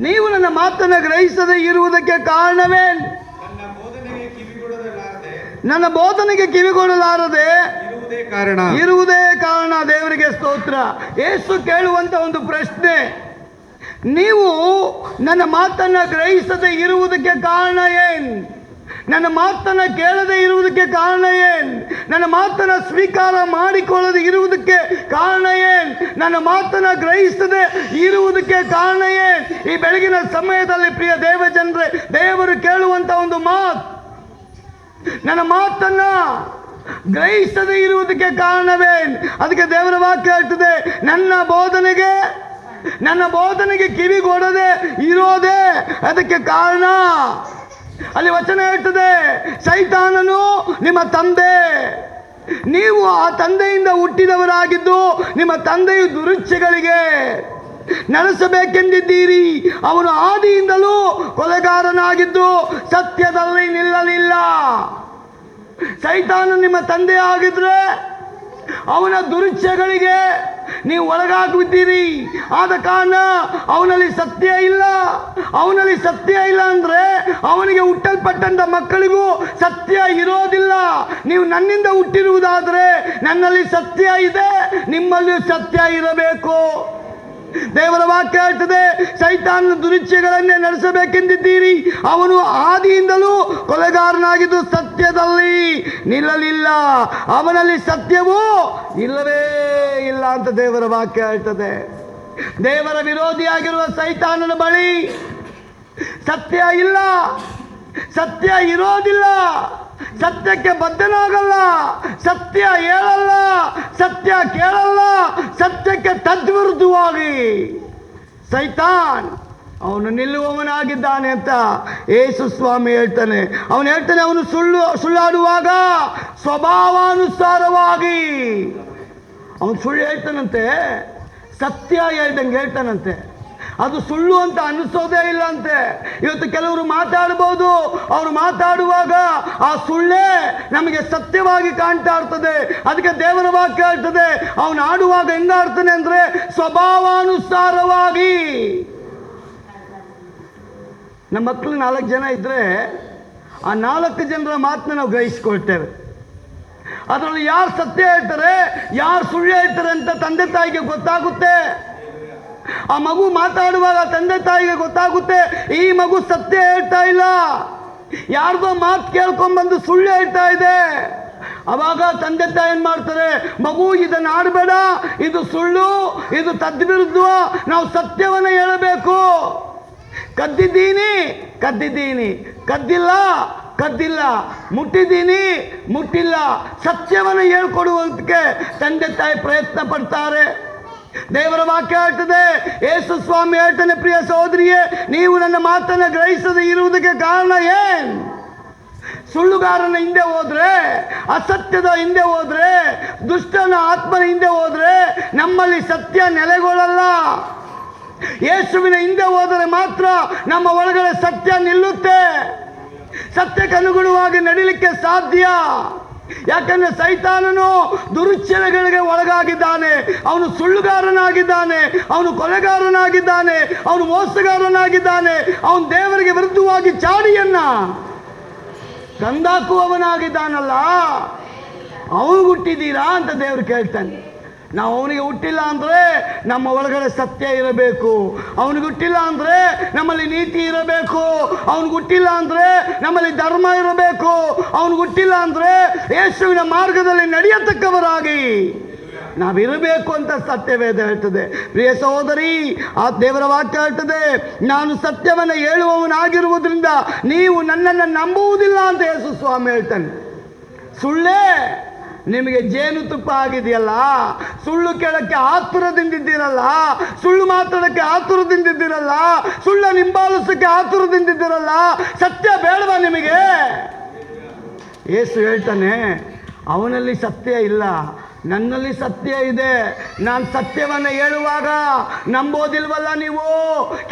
ನೀವು ನನ್ನ ಮಾತನ್ನು ಗ್ರಹಿಸದೆ ಇರುವುದಕ್ಕೆ ಕಾರಣವೇನು? ನನ್ನ ಬೋಧನೆಗೆ ಕಿವಿಗೊಡಲಾರದೆ ಇರುವುದೇ ಕಾರಣ. ದೇವರಿಗೆ ಸ್ತೋತ್ರ. ಯೇಸು ಕೇಳುವಂತ ಒಂದು ಪ್ರಶ್ನೆ, ನೀವು ನನ್ನ ಮಾತನ್ನು ಗ್ರಹಿಸದೆ ಇರುವುದಕ್ಕೆ ಕಾರಣ ಏನು? ನನ್ನ ಮಾತನ್ನು ಕೇಳದೆ ಇರುವುದಕ್ಕೆ ಕಾರಣ ಏನು? ನನ್ನ ಮಾತನ್ನು ಸ್ವೀಕಾರ ಮಾಡಿಕೊಳ್ಳದೆ ಇರುವುದಕ್ಕೆ ಕಾರಣ ಏನು? ನನ್ನ ಮಾತನ್ನು ಗ್ರಹಿಸದೆ ಇರುವುದಕ್ಕೆ ಕಾರಣ ಏನು? ಈ ಬೆಳಗಿನ ಸಮಯದಲ್ಲಿ ಪ್ರಿಯ ದೇವಜನರೇ, ದೇವರು ಕೇಳುವಂತ ಒಂದು ಮಾತು, ನನ್ನ ಮಾತನ್ನ ಗ್ರಹಿಸದೆ ಇರುವುದಕ್ಕೆ ಕಾರಣವೇನು? ಅದಕ್ಕೆ ದೇವರ ವಾಕ್ಯ ಹೇಳ್ತದೆ, ನನ್ನ ಬೋಧನೆಗೆ ಕಿವಿಗೊಡದೆ ಇರೋದೇ ಅದಕ್ಕೆ ಕಾರಣ. ಅಲ್ಲಿ ವಚನ ಹೇಳ್ತದೆ, ಸೈತಾನನು ನಿಮ್ಮ ತಂದೆ, ನೀವು ಆ ತಂದೆಯಿಂದ ಹುಟ್ಟಿದವರಾಗಿದ್ದು ನಿಮ್ಮ ತಂದೆಯು ದುರುಚ್ಛೆಗಳಿಗೆ ನಡೆಸಬೇಕೆಂದಿದ್ದೀರಿ. ಅವನು ಆದಿಯಿಂದಲೂ ಕೊಲೆಗಾರನಾಗಿದ್ದು ಸತ್ಯದಲ್ಲಿ ನಿಲ್ಲಲಿಲ್ಲ. ಸೈತಾನ ನಿಮ್ಮ ತಂದೆ ಆಗಿದ್ರೆ ಅವನ ದುರುಚ್ಛೆಗಳಿಗೆ ನೀವು ಒಳಗಾಗುತ್ತೀರಿ. ಆದ ಕಾರಣ ಅವನಲ್ಲಿ ಸತ್ಯ ಇಲ್ಲ. ಅವನಲ್ಲಿ ಸತ್ಯ ಇಲ್ಲ ಅಂದರೆ ಅವನಿಗೆ ಹುಟ್ಟಲ್ಪಟ್ಟಂತ ಮಕ್ಕಳಿಗೂ ಸತ್ಯ ಇರೋದಿಲ್ಲ. ನೀವು ನನ್ನಿಂದ ಹುಟ್ಟಿರುವುದಾದರೆ ನನ್ನಲ್ಲಿ ಸತ್ಯ ಇದೆ, ನಿಮ್ಮಲ್ಲಿಯೂ ಸತ್ಯ ಇರಬೇಕು. ದೇವರ ವಾಕ್ಯ ಹೇಳ್ತದೆ, ಸೈತಾನನ ದುರುಚ್ಛೆಗಳನ್ನೇ ನಡೆಸಬೇಕೆಂದಿದ್ದೀರಿ. ಅವನು ಆದಿಯಿಂದಲೂ ಕೊಲೆಗಾರನಾಗಿದ್ದು ಸತ್ಯದಲ್ಲಿ ನಿಲ್ಲಲಿಲ್ಲ. ಅವನಲ್ಲಿ ಸತ್ಯವೂ ಇಲ್ಲವೇ ಇಲ್ಲ ಅಂತ ದೇವರ ವಾಕ್ಯ ಹೇಳ್ತದೆ. ದೇವರ ವಿರೋಧಿಯಾಗಿರುವ ಸೈತಾನನ ಬಳಿ ಸತ್ಯ ಇಲ್ಲ, ಸತ್ಯ ಇರೋದಿಲ್ಲ, ಸತ್ಯಕ್ಕೆ ಬದ್ಧನಾಗಲ್ಲ, ಸತ್ಯ ಹೇಳಲ್ಲ, ಸತ್ಯ ಕೇಳಲ್ಲ. ಸತ್ಯಕ್ಕೆ ತದ್ವಿರುದ್ಧವಾಗಿ ಸೈತಾನ್ ಅವನು ನಿಲ್ಲುವವನಾಗಿದ್ದಾನೆ ಅಂತ ಯೇಸು ಸ್ವಾಮಿ ಹೇಳ್ತಾನೆ. ಅವನು ಸುಳ್ಳಾಡುವಾಗ ಸ್ವಭಾವಾನುಸಾರವಾಗಿ ಅವನು ಸುಳ್ಳು ಹೇಳ್ತಾನಂತೆ, ಸತ್ಯ ಹೇಳ್ದಂಗೆ ಹೇಳ್ತಾನಂತೆ. ಅದು ಸುಳ್ಳು ಅಂತ ಅನಿಸೋದೇ ಇಲ್ಲ ಅಂತೆ. ಇವತ್ತು ಕೆಲವರು ಮಾತಾಡಬಹುದು, ಅವರು ಮಾತಾಡುವಾಗ ಆ ಸುಳ್ಳೇ ನಮಗೆ ಸತ್ಯವಾಗಿ ಕಾಣ್ತಾ ಇರ್ತದೆ. ಅದಕ್ಕೆ ದೇವರ ವಾಕ್ಯ ಹೇಳ್ತದೆ, ಅವನು ಆಡುವಾಗ ಹೆಂಗಾಡ್ತಾನೆ ಅಂದ್ರೆ ಸ್ವಭಾವಾನುಸಾರವಾಗಿ. ನಮ್ಮ ಮಕ್ಕಳು 4 ಜನ ಇದ್ರೆ ಆ 4 ಜನರ ಮಾತನ್ನ ನಾವು ಗ್ರಹಿಸ್ಕೊಳ್ತೇವೆ. ಅದರಲ್ಲಿ ಯಾರು ಸತ್ಯ ಹೇಳ್ತಾರೆ, ಯಾರು ಸುಳ್ಳು ಹೇಳ್ತಾರೆ ಅಂತ ತಂದೆ ತಾಯಿಗೆ ಗೊತ್ತಾಗುತ್ತೆ. ಆ ಮಗು ಮಾತಾಡುವಾಗ ತಂದೆ ತಾಯಿಗೆ ಗೊತ್ತಾಗುತ್ತೆ, ಈ ಮಗು ಸತ್ಯ ಹೇಳ್ತಾ ಇಲ್ಲ, ಯಾರ್ದೋ ಮಾತು ಕೇಳ್ಕೊಂಡ್ಬಂದು ಸುಳ್ಳು ಹೇಳ್ತಾ ಇದೆ. ಅವಾಗ ತಂದೆ ತಾಯಿ ಏನ್ ಮಾಡ್ತಾರೆ, ಮಗು ಇದನ್ನು ಆಡಬೇಡ, ಇದು ಸುಳ್ಳು, ಇದು ತದ್ವಿರುದ್ಧ, ನಾವು ಸತ್ಯವನ್ನು ಹೇಳಬೇಕು. ಕದ್ದಿದ್ದೀನಿ, ಕದ್ದಿಲ್ಲ, ಮುಟ್ಟಿಲ್ಲ, ಸತ್ಯವನ್ನು ಹೇಳ್ಕೊಡುವಂತೆ ತಂದೆ ತಾಯಿ ಪ್ರಯತ್ನ ಪಡ್ತಾರೆ. ದೇವರ ವಾಕ್ಯ ಹೇಳ್ತದೆ, ಯೇಸು ಸ್ವಾಮಿ ಹೇಳ್ತಾನೆ, ಪ್ರಿಯ ಸಹೋದರಿಯೇ, ನೀವು ನನ್ನ ಮಾತನ್ನು ಗ್ರಹಿಸದೆ ಇರುವುದಕ್ಕೆ ಕಾರಣ ಏನು? ಸುಳ್ಳುಗಾರನ ಹಿಂದೆ ಹೋದ್ರೆ, ಅಸತ್ಯದ ಹಿಂದೆ ಹೋದ್ರೆ, ದುಷ್ಟನ ಆತ್ಮನ ಹಿಂದೆ ಹೋದ್ರೆ ನಮ್ಮಲ್ಲಿ ಸತ್ಯ ನೆಲೆಗೊಳ್ಳಲ್ಲ. ಯೇಸುವಿನ ಹಿಂದೆ ಹೋದರೆ ಮಾತ್ರ ನಮ್ಮ ಒಳಗಡೆ ಸತ್ಯ ನಿಲ್ಲುತ್ತೆ. ಸತ್ಯಕ್ಕೆ ಅನುಗುಣವಾಗಿ ನಡಿಲಿಕ್ಕೆ ಸಾಧ್ಯ. ಯಾಕಂದ್ರೆ ಸೈತಾನನು ದುರುಚ್ಛೆಗಳಿಗೆ ಒಳಗಾಗಿದ್ದಾನೆ, ಅವನು ಸುಳ್ಳುಗಾರನಾಗಿದ್ದಾನೆ, ಅವನು ಕೊಲೆಗಾರನಾಗಿದ್ದಾನೆ, ಅವನು ಮೋಸಗಾರನಾಗಿದ್ದಾನೆ, ಅವನು ದೇವರಿಗೆ ವಿರುದ್ಧವಾಗಿ ಚಾಡಿಯನ್ನ ತಂದಾಕುವವನಾಗಿದ್ದಾನಲ್ಲ. ಅವನು ಹುಟ್ಟಿದ್ದೀರಾ ಅಂತ ದೇವರು ಕೇಳ್ತಾನೆ. ನಾವು ಅವನಿಗೆ ಹುಟ್ಟಿಲ್ಲ ಅಂದರೆ ನಮ್ಮ ಒಳಗಡೆ ಸತ್ಯ ಇರಬೇಕು. ಅವನಿಗೆ ಹುಟ್ಟಿಲ್ಲ ಅಂದರೆ ನಮ್ಮಲ್ಲಿ ನೀತಿ ಇರಬೇಕು. ಅವನಿಗೆ ಹುಟ್ಟಿಲ್ಲ ಅಂದರೆ ನಮ್ಮಲ್ಲಿ ಧರ್ಮ ಇರಬೇಕು. ಅವನಿಗೆ ಹುಟ್ಟಿಲ್ಲ ಅಂದರೆ ಯೇಸುವಿನ ಮಾರ್ಗದಲ್ಲಿ ನಡೆಯತಕ್ಕವರಾಗಿ ನಾವಿರಬೇಕು ಅಂತ ಸತ್ಯವೇದ ಹೇಳ್ತದೆ. ಪ್ರಿಯ ಸಹೋದರಿ, ಆ ದೇವರ ವಾಕ್ಯ ಹೇಳ್ತದೆ, ನಾನು ಸತ್ಯವನ್ನು ಹೇಳುವವನಾಗಿರುವುದರಿಂದ ನೀವು ನನ್ನನ್ನು ನಂಬುವುದಿಲ್ಲ ಅಂತ ಯೇಸು ಸ್ವಾಮಿ ಹೇಳ್ತಾನೆ. ಸುಳ್ಳೇ ನಿಮಗೆ ಜೇನುತುಪ್ಪ ಆಗಿದೆಯಲ್ಲ, ಸುಳ್ಳು ಕೇಳಕ್ಕೆ ಆತುರದಿಂದಿದ್ದೀರಲ್ಲ, ಸುಳ್ಳು ಮಾತಾಡೋಕ್ಕೆ ಆತುರದಿಂದಿದ್ದೀರಲ್ಲ, ಸುಳ್ಳ ನಿಂಬಾಲಿಸೋಕ್ಕೆ ಆತುರದಿಂದಿದ್ದೀರಲ್ಲ, ಸತ್ಯ ಬೇಡವಾ ನಿಮಗೆ? ಯೇಸು ಹೇಳ್ತಾನೆ, ಅವನಲ್ಲಿ ಸತ್ಯ ಇಲ್ಲ, ನನ್ನಲ್ಲಿ ಸತ್ಯ ಇದೆ. ನಾನು ಸತ್ಯವನ್ನು ಹೇಳುವಾಗ ನಂಬೋದಿಲ್ವಲ್ಲ ನೀವು,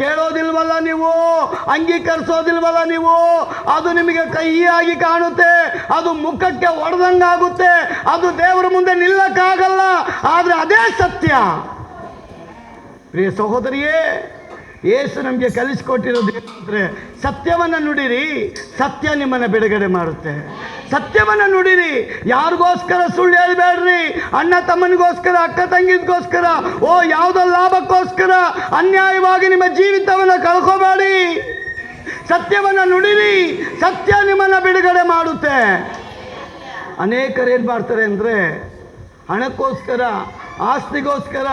ಕೇಳೋದಿಲ್ವಲ್ಲ ನೀವು, ಅಂಗೀಕರಿಸೋದಿಲ್ವಲ್ಲ ನೀವು. ಅದು ನಿಮಗೆ ಕಹಿಯಾಗಿ ಕಾಣುತ್ತೆ, ಅದು ಮುಖಕ್ಕೆ ಹೊಡೆದಂಗಾಗುತ್ತೆ, ಅದು ದೇವರ ಮುಂದೆ ನಿಲ್ಲಕ್ಕಾಗಲ್ಲ. ಆದರೆ ಅದೇ ಸತ್ಯ. ಪ್ರಿಯ ಸಹೋದರಿಯೇ, ಯೇಸು ನಮಗೆ ಕಲಿಸಿಕೊಟ್ಟಿರೋದು ಏನಂದರೆ, ಸತ್ಯವನ್ನು ನುಡಿರಿ, ಸತ್ಯ ನಿಮ್ಮನ್ನು ಬಿಡುಗಡೆ ಮಾಡುತ್ತೆ. ಸತ್ಯವನ್ನು ನುಡಿರಿ. ಯಾರಿಗೋಸ್ಕರ ಸುಳ್ಳು ಹೇಳಬೇಡ್ರಿ. ಅಣ್ಣ ತಮ್ಮನಿಗೋಸ್ಕರ, ಅಕ್ಕ ತಂಗಿಗೋಸ್ಕರ, ಯಾವುದೋ ಲಾಭಕ್ಕೋಸ್ಕರ ಅನ್ಯಾಯವಾಗಿ ನಿಮ್ಮ ಜೀವಿತವನ್ನು ಕಳ್ಕೋಬೇಡಿ. ಸತ್ಯವನ್ನು ನುಡಿರಿ, ಸತ್ಯ ನಿಮ್ಮನ್ನು ಬಿಡುಗಡೆ ಮಾಡುತ್ತೆ. ಅನೇಕರು ಏನು ಮಾಡ್ತಾರೆ ಅಂದರೆ, ಹಣಕ್ಕೋಸ್ಕರ, ಆಸ್ತಿಗೋಸ್ಕರ,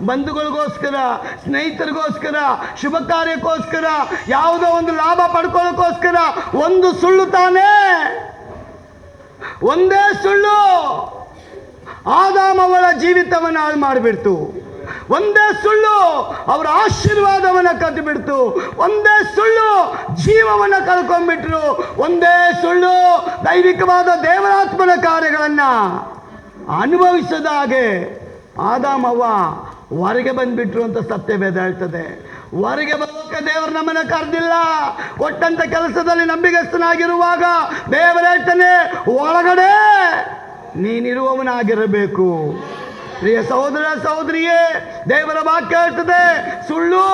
ಬಂಧುಗಳಿಗೋಸ್ಕರ, ಸ್ನೇಹಿತರಿಗೋಸ್ಕರ, ಶುಭ ಕಾರ್ಯಕ್ಕೋಸ್ಕರ, ಯಾವುದೋ ಒಂದು ಲಾಭ ಪಡ್ಕೊಳ್ಳೋಕ್ಕೋಸ್ಕರ ಒಂದು ಸುಳ್ಳು ತಾನೇ, ಒಂದೇ ಸುಳ್ಳು ಆದಾಮವಳ ಜೀವಿತವನ್ನು ಹಾಳು ಮಾಡಿಬಿಡ್ತು. ಒಂದೇ ಸುಳ್ಳು ಅವರ ಆಶೀರ್ವಾದವನ್ನು ಕದ್ದು ಬಿಡ್ತು. ಒಂದೇ ಸುಳ್ಳು ಜೀವವನ್ನು ಕಳ್ಕೊಂಡ್ಬಿಟ್ರು. ಒಂದೇ ಸುಳ್ಳು ದೈವಿಕವಾದ ದೇವರಾತ್ಮನ ಕಾರ್ಯಗಳನ್ನು ಅನುಭವಿಸದ ಹಾಗೆ ಆದಾಮವ್ವ ಹೊರಗೆ ಬಂದ್ಬಿಟ್ರು ಅಂತ ಸತ್ಯವೇದ ಹೇಳ್ತದೆ. ಹೊರಗೆ ಬರೋಕೆ ದೇವರು ನಮ್ಮನ್ನು ಕರೆದಿಲ್ಲ. ಕೊಟ್ಟಂತ ಕೆಲಸದಲ್ಲಿ ನಂಬಿಗಸ್ತನಾಗಿರುವಾಗ ದೇವರು ಹೇಳ್ತಾನೆ, ಒಳಗಡೆ ನೀನಿರುವವನಾಗಿರಬೇಕು. ಪ್ರಿಯ ಸಹೋದರ ಸಹೋದರಿಯೇ, ದೇವರ ವಾಕ್ಯ ಹೇಳ್ತದೆ, ಸುಳ್ಳು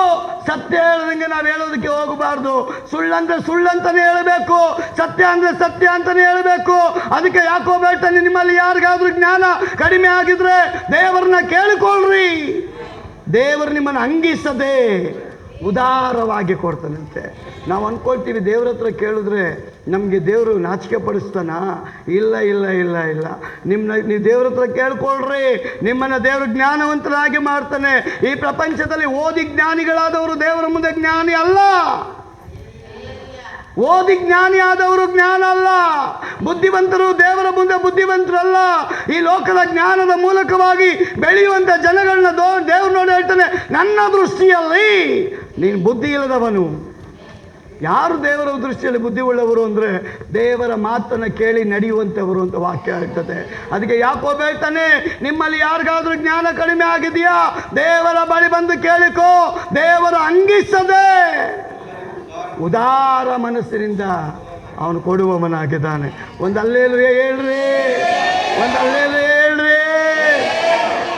ಸತ್ಯ ಹೇಳದಂಗೆ ನಾವು ಹೇಳೋದಕ್ಕೆ ಹೋಗಬಾರ್ದು. ಸುಳ್ಳಂದ್ರೆ ಸುಳ್ಳಂತಾನೆ ಹೇಳಬೇಕು, ಸತ್ಯ ಅಂದ್ರೆ ಸತ್ಯ ಅಂತಾನೆ ಹೇಳಬೇಕು. ಅದಕ್ಕೆ ಯಾಕೋಬ ಹೇಳ್ತಾನೆ, ನಿಮ್ಮಲ್ಲಿ ಯಾರಿಗಾದ್ರೂ ಜ್ಞಾನ ಕಡಿಮೆ ಆಗಿದ್ರೆ ದೇವರನ್ನ ಕೇಳಿಕೊಳ್ಳ್ರಿ. ದೇವರು ನಿಮ್ಮನ್ನು ಅಂಗಿಸದೆ ಉದಾರವಾಗಿ ಕೊಡ್ತಾನಂತೆ. ನಾವು ಅಂದ್ಕೊಳ್ತೀವಿ ದೇವ್ರ ಹತ್ರ ಕೇಳಿದ್ರೆ ನಮಗೆ ದೇವರು ನಾಚಿಕೆ ಪಡಿಸ್ತಾನ? ಇಲ್ಲ ಇಲ್ಲ ಇಲ್ಲ ಇಲ್ಲ. ನೀವು ದೇವ್ರ ಹತ್ರ ಕೇಳ್ಕೊಳ್ರಿ, ನಿಮ್ಮನ್ನು ದೇವರು ಜ್ಞಾನವಂತರಾಗಿ ಮಾಡ್ತಾನೆ. ಈ ಪ್ರಪಂಚದಲ್ಲಿ ಓದಿ ಜ್ಞಾನಿಗಳಾದವರು ದೇವರ ಮುಂದೆ ಜ್ಞಾನಿ ಅಲ್ಲ. ಓದಿ ಜ್ಞಾನಿ ಆದವರು ಜ್ಞಾನ ಅಲ್ಲ. ಬುದ್ಧಿವಂತರು ದೇವರ ಮುಂದೆ ಬುದ್ಧಿವಂತರಲ್ಲ. ಈ ಲೋಕದ ಜ್ಞಾನದ ಮೂಲಕವಾಗಿ ಬೆಳೆಯುವಂಥ ಜನಗಳನ್ನ ದೇವರು ನೋಡಿ ಹೇಳ್ತಾನೆ, ನನ್ನ ದೃಷ್ಟಿಯಲ್ಲಿ ನೀನು ಬುದ್ಧಿ ಇಲ್ಲದವನು. ಯಾರು ದೇವರ ದೃಷ್ಟಿಯಲ್ಲಿ ಬುದ್ಧಿ ಉಳ್ಳವರು ಅಂದರೆ ದೇವರ ಮಾತನ್ನು ಕೇಳಿ ನಡೆಯುವಂಥವರು ಅಂತ ವಾಕ್ಯ ಹೇಳ್ತದೆ. ಅದಕ್ಕೆ ಯಾಕೋಬ ಹೇಳ್ತಾನೆ, ನಿಮ್ಮಲ್ಲಿ ಯಾರಿಗಾದ್ರೂ ಜ್ಞಾನ ಕಡಿಮೆ ಆಗಿದೆಯಾ ದೇವರ ಬಳಿ ಬಂದು ಕೇಳಿಕೋ. ದೇವರು ಅಂಗಿಸದೆ ಉದಾರ ಮನಸ್ಸಿನಿಂದ ಅವನು ಕೊಡುವವನಾಗಿದ್ದಾನೆ. ಒಂದು ಅಲ್ಲೇಲುಯ್ಯ ಹೇಳ್ರಿ, ಒಂದು ಅಲ್ಲೇಲುಯ್ಯ ಹೇಳ್ರಿ.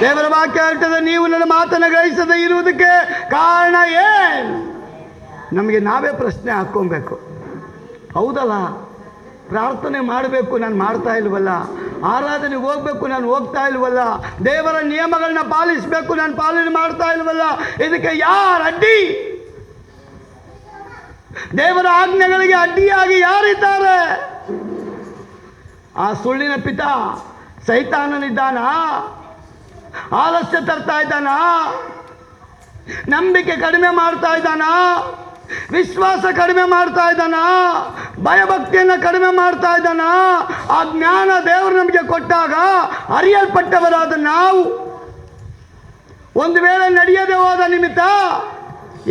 ದೇವರ ವಾಕ್ಯ ಹೇಳ್ತದೆ, ನೀವು ನನ್ನ ಮಾತನ್ನು ಗ್ರಹಿಸದೆ ಇರುವುದಕ್ಕೆ ಕಾರಣ ಏನು? ನಮಗೆ ನಾವೇ ಪ್ರಶ್ನೆ ಹಾಕ್ಕೊಬೇಕು. ಹೌದಲ್ಲ, ಪ್ರಾರ್ಥನೆ ಮಾಡಬೇಕು, ನಾನು ಮಾಡ್ತಾ ಇಲ್ವಲ್ಲ. ಆರಾಧನೆಗೆ ಹೋಗ್ಬೇಕು, ನಾನು ಹೋಗ್ತಾ ಇಲ್ವಲ್ಲ. ದೇವರ ನಿಯಮಗಳನ್ನ ಪಾಲಿಸಬೇಕು, ನಾನು ಪಾಲನೆ ಮಾಡ್ತಾ ಇಲ್ವಲ್ಲ. ಇದಕ್ಕೆ ಯಾರು ಅಡ್ಡಿ? ದೇವರ ಆಜ್ಞೆಗಳಿಗೆ ಅಡ್ಡಿಯಾಗಿ ಯಾರಿದ್ದಾರೆ? ಆ ಸುಳ್ಳಿನ ಪಿತ ಸೈತಾನನಿದ್ದಾನ? ಆಲಸ್ಯ ತರ್ತಾ ಇದ್ದಾನ? ನಂಬಿಕೆ ಕಡಿಮೆ ಮಾಡ್ತಾ ಇದ್ದಾನ? ವಿಶ್ವಾಸ ಕಡಿಮೆ ಮಾಡ್ತಾ ಇದ್ದಾನ? ಭಯಭಕ್ತಿಯನ್ನು ಕಡಿಮೆ ಮಾಡ್ತಾ ಇದ್ದಾನ? ಆ ಜ್ಞಾನ ದೇವರು ನಮಗೆ ಕೊಟ್ಟಾಗ ಅರಿಯಲ್ಪಟ್ಟವರಾದ ನಾವು ಒಂದು ವೇಳೆ ನಡೆಯದೆ ಹೋದ ನಿಮಿತ್ತ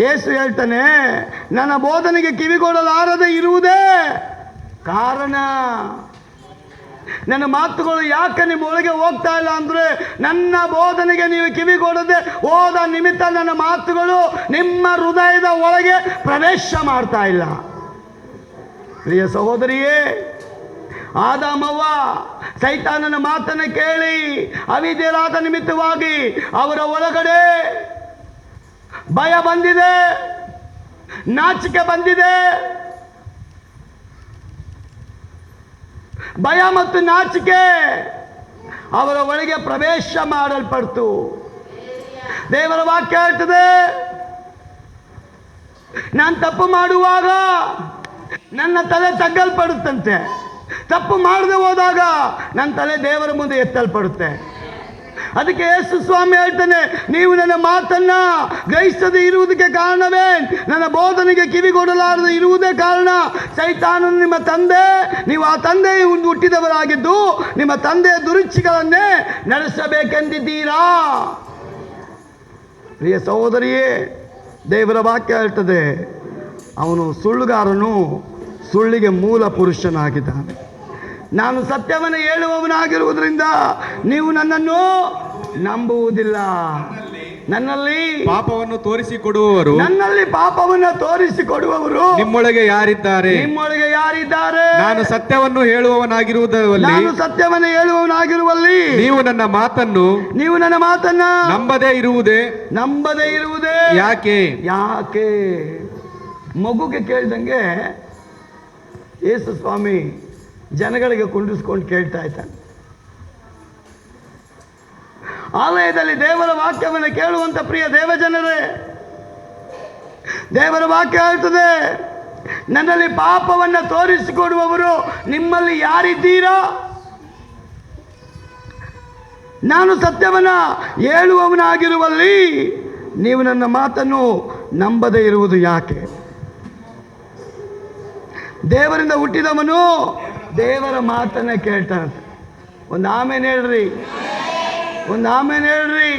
ಯೇಸು ಹೇಳ್ತಾನೆ, ನನ್ನ ಬೋಧನೆಗೆ ಕಿವಿಗೊಡಲಾರದೆ ಇರುವುದೇ ಕಾರಣ. ನನ್ನ ಮಾತುಗಳು ಯಾಕೆ ನಿಮ್ಮ ಒಳಗೆ ಹೋಗ್ತಾ ಇಲ್ಲ ಅಂದರೆ, ನನ್ನ ಬೋಧನೆಗೆ ನೀವು ಕಿವಿಗೊಡದೆ ಹೋದ ನಿಮಿತ್ತ ನನ್ನ ಮಾತುಗಳು ನಿಮ್ಮ ಹೃದಯದ ಒಳಗೆ ಪ್ರವೇಶ ಮಾಡ್ತಾ ಇಲ್ಲ. ಪ್ರಿಯ ಸಹೋದರಿಯೇ, ಆದಾಮವ್ವ ಸೈತಾನನ ಮಾತನ್ನು ಕೇಳಿ ಅವಿಧೇಯರಾದ ನಿಮಿತ್ತವಾಗಿ ಅವರ ಒಳಗಡೆ ಭಯ ಬಂದಿದೆ, ನಾಚಿಕೆ ಬಂದಿದೆ. ಭಯ ಮತ್ತು ನಾಚಿಕೆ ಅವರ ಒಳಗೆ ಪ್ರವೇಶ ಮಾಡಲ್ಪಡ್ತು. ದೇವರ ವಾಕ್ಯ ಹೇಳ್ತದೆ, ನಾನು ತಪ್ಪು ಮಾಡುವಾಗ ನನ್ನ ತಲೆ ತಗ್ಗಲ್ಪಡುತ್ತಂತೆ, ತಪ್ಪು ಮಾಡದೆ ಹೋದಾಗ ನನ್ನ ತಲೆ ದೇವರ ಮುಂದೆ ಎತ್ತಲ್ಪಡುತ್ತೆ. ಅದಕ್ಕೆ ಯೇಸು ಸ್ವಾಮಿ ಹೇಳ್ತಾನೆ, ನೀವು ನನ್ನ ಮಾತನ್ನ ಗ್ರಹಿಸದೆ ಇರುವುದಕ್ಕೆ ಕಾರಣವೇ, ನನ್ನ ಬೋಧನೆಗೆ ಕಿವಿಗೊಡಲಾರದೆ ಇರುವುದೇ ಕಾರಣ. ಸೈತಾನನು ನಿಮ್ಮ ತಂದೆ, ನೀವು ಆ ತಂದೆಯ ಹುಟ್ಟಿದವರಾಗಿದ್ದು ನಿಮ್ಮ ತಂದೆಯ ದುರುಚಿಗಳನ್ನೇ ನಡೆಸಬೇಕೆಂದಿದ್ದೀರಾ. ಪ್ರಿಯ ಸಹೋದರಿಯೇ, ದೇವರ ವಾಕ್ಯ ಹೇಳ್ತದೆ, ಅವನು ಸುಳ್ಳುಗಾರನು, ಸುಳ್ಳಿಗೆ ಮೂಲ ಪುರುಷನಾಗಿದ್ದಾನೆ. ನಾನು ಸತ್ಯವನ್ನು ಹೇಳುವವನಾಗಿರುವುದರಿಂದ ನೀವು ನನ್ನನ್ನು ನಂಬುವುದಿಲ್ಲ. ನನ್ನಲ್ಲಿ ಪಾಪವನ್ನು ತೋರಿಸಿಕೊಡುವವರು ನನ್ನಲ್ಲಿ ಪಾಪವನ್ನು ತೋರಿಸಿಕೊಡುವವರು ನಿಮ್ಮೊಳಗೆ ಯಾರಿದ್ದಾರೆ? ನಿಮ್ಮೊಳಗೆ ಯಾರಿದ್ದಾರೆ? ನಾನು ಸತ್ಯವನ್ನು ಹೇಳುವವನಾಗಿರುವುದರಲ್ಲಿ ನಾನು ಸತ್ಯವನ್ನು ಹೇಳುವವನಾಗಿರುವಲ್ಲಿ ನೀವು ನನ್ನ ಮಾತನ್ನು ನಂಬದೇ ಇರುವುದೇ ಯಾಕೆ? ಮಗುಗೆ ಕೇಳ್ದಂಗೆ ಯೇಸು ಸ್ವಾಮಿ ಜನಗಳಿಗೆ ಕುಂಡಿಸ್ಕೊಂಡು ಕೇಳ್ತಾ ಇದ್ದಾನೆ. ಆಲಯದಲ್ಲಿ ದೇವರ ವಾಕ್ಯವನ್ನು ಕೇಳುವಂತ ಪ್ರಿಯ ದೇವಜನರೇ, ದೇವರ ವಾಕ್ಯ ಹೇಳ್ತದೆ, ನನ್ನಲ್ಲಿ ಪಾಪವನ್ನು ತೋರಿಸಿಕೊಡುವವರು ನಿಮ್ಮಲ್ಲಿ ಯಾರಿದ್ದೀರಾ? ನಾನು ಸತ್ಯವನ್ನು ಹೇಳುವವನಾಗಿರುವಲ್ಲಿ ನೀವು ನನ್ನ ಮಾತನ್ನು ನಂಬದೇ ಇರುವುದು ಯಾಕೆ? ದೇವರಿಂದ ಹುಟ್ಟಿದವನು ದೇವರ ಮಾತನ್ನ ಕೇಳ್ತಾನೆ. ಒಂದು ಆಮೇಲೆ ಹೇಳ್ರಿ, ಒಂದು ಆಮೇಲೆ ಹೇಳ್ರಿ.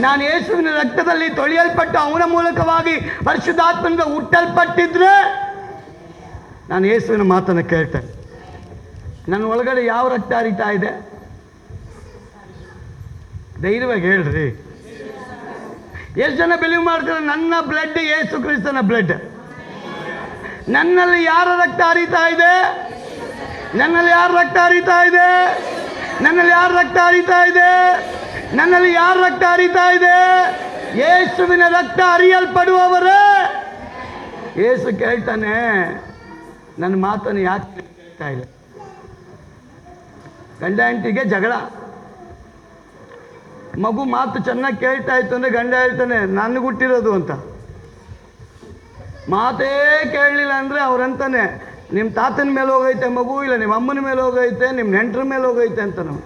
ನಾನು ಯೇಸುವಿನ ರಕ್ತದಲ್ಲಿ ತೊಳೆಯಲ್ಪಟ್ಟು ಅವನ ಮೂಲಕವಾಗಿ ಪರಿಶುದ್ಧಾತ್ಮನಿಂದ ಹುಟ್ಟಲ್ಪಟ್ಟಿದ್ರೆ ನಾನು ಯೇಸುವಿನ ಮಾತನ್ನು ಕೇಳ್ತೇನೆ. ನನ್ನ ಒಳಗಡೆ ಯಾವ ರಕ್ತ ಹರಿತಾ ಇದೆ? ಧೈರ್ಯವಾಗಿ ಹೇಳ್ರಿ. ಎಷ್ಟು ಜನ ಬಿಲೀವ್ ಮಾಡ್ತಾರೆ ನನ್ನ ಬ್ಲಡ್ ಯೇಸು ಕ್ರಿಸ್ತನ ಬ್ಲಡ್? ನನ್ನಲ್ಲಿ ಯಾರ ರಕ್ತ ಹರಿತಾ ಇದೆ? ನನ್ನಲ್ಲಿ ಯಾರ ರಕ್ತ ಹರಿತಾ ಇದೆ? ನನ್ನಲ್ಲಿ ಯಾರ ರಕ್ತ ಹರಿತಾ ಇದೆ? ನನ್ನಲ್ಲಿ ಯಾರ ರಕ್ತ ಹರಿತಾ ಇದೆ? ಯೇಸುವಿನ ರಕ್ತ ಹರಿಯಲ್ಪಡುವವರೇ. ಯೇಸು ಕೇಳ್ತಾನೆ, ನನ್ನ ಮಾತನ್ನು ಯಾಕೆ ಕೇಳ್ತಾ ಇಲ್ಲ? ಗಂಡ ಹೆಂಡತಿಗೆ ಜಗಳ, ಮಗು ಮಾತು ಚೆನ್ನಾಗಿ ಕೇಳ್ತಾ ಇತ್ತು ಅಂದರೆ ಗಂಡ ಹೇಳ್ತಾನೆ ನನಗೆ ಹುಟ್ಟಿರೋದು ಅಂತ. ಮಾತೇ ಕೇಳಲಿಲ್ಲ ಅಂದರೆ ಅವ್ರಂತಾನೆ ನಿಮ್ಮ ತಾತನ ಮೇಲೆ ಹೋಗೈತೆ ಮಗು, ಇಲ್ಲ ನಿಮ್ಮ ಅಮ್ಮನ ಮೇಲೆ ಹೋಗೈತೆ, ನಿಮ್ಮ ನೆಂಟರ ಮೇಲೆ ಹೋಗೈತೆ ಅಂತ. ನಾವು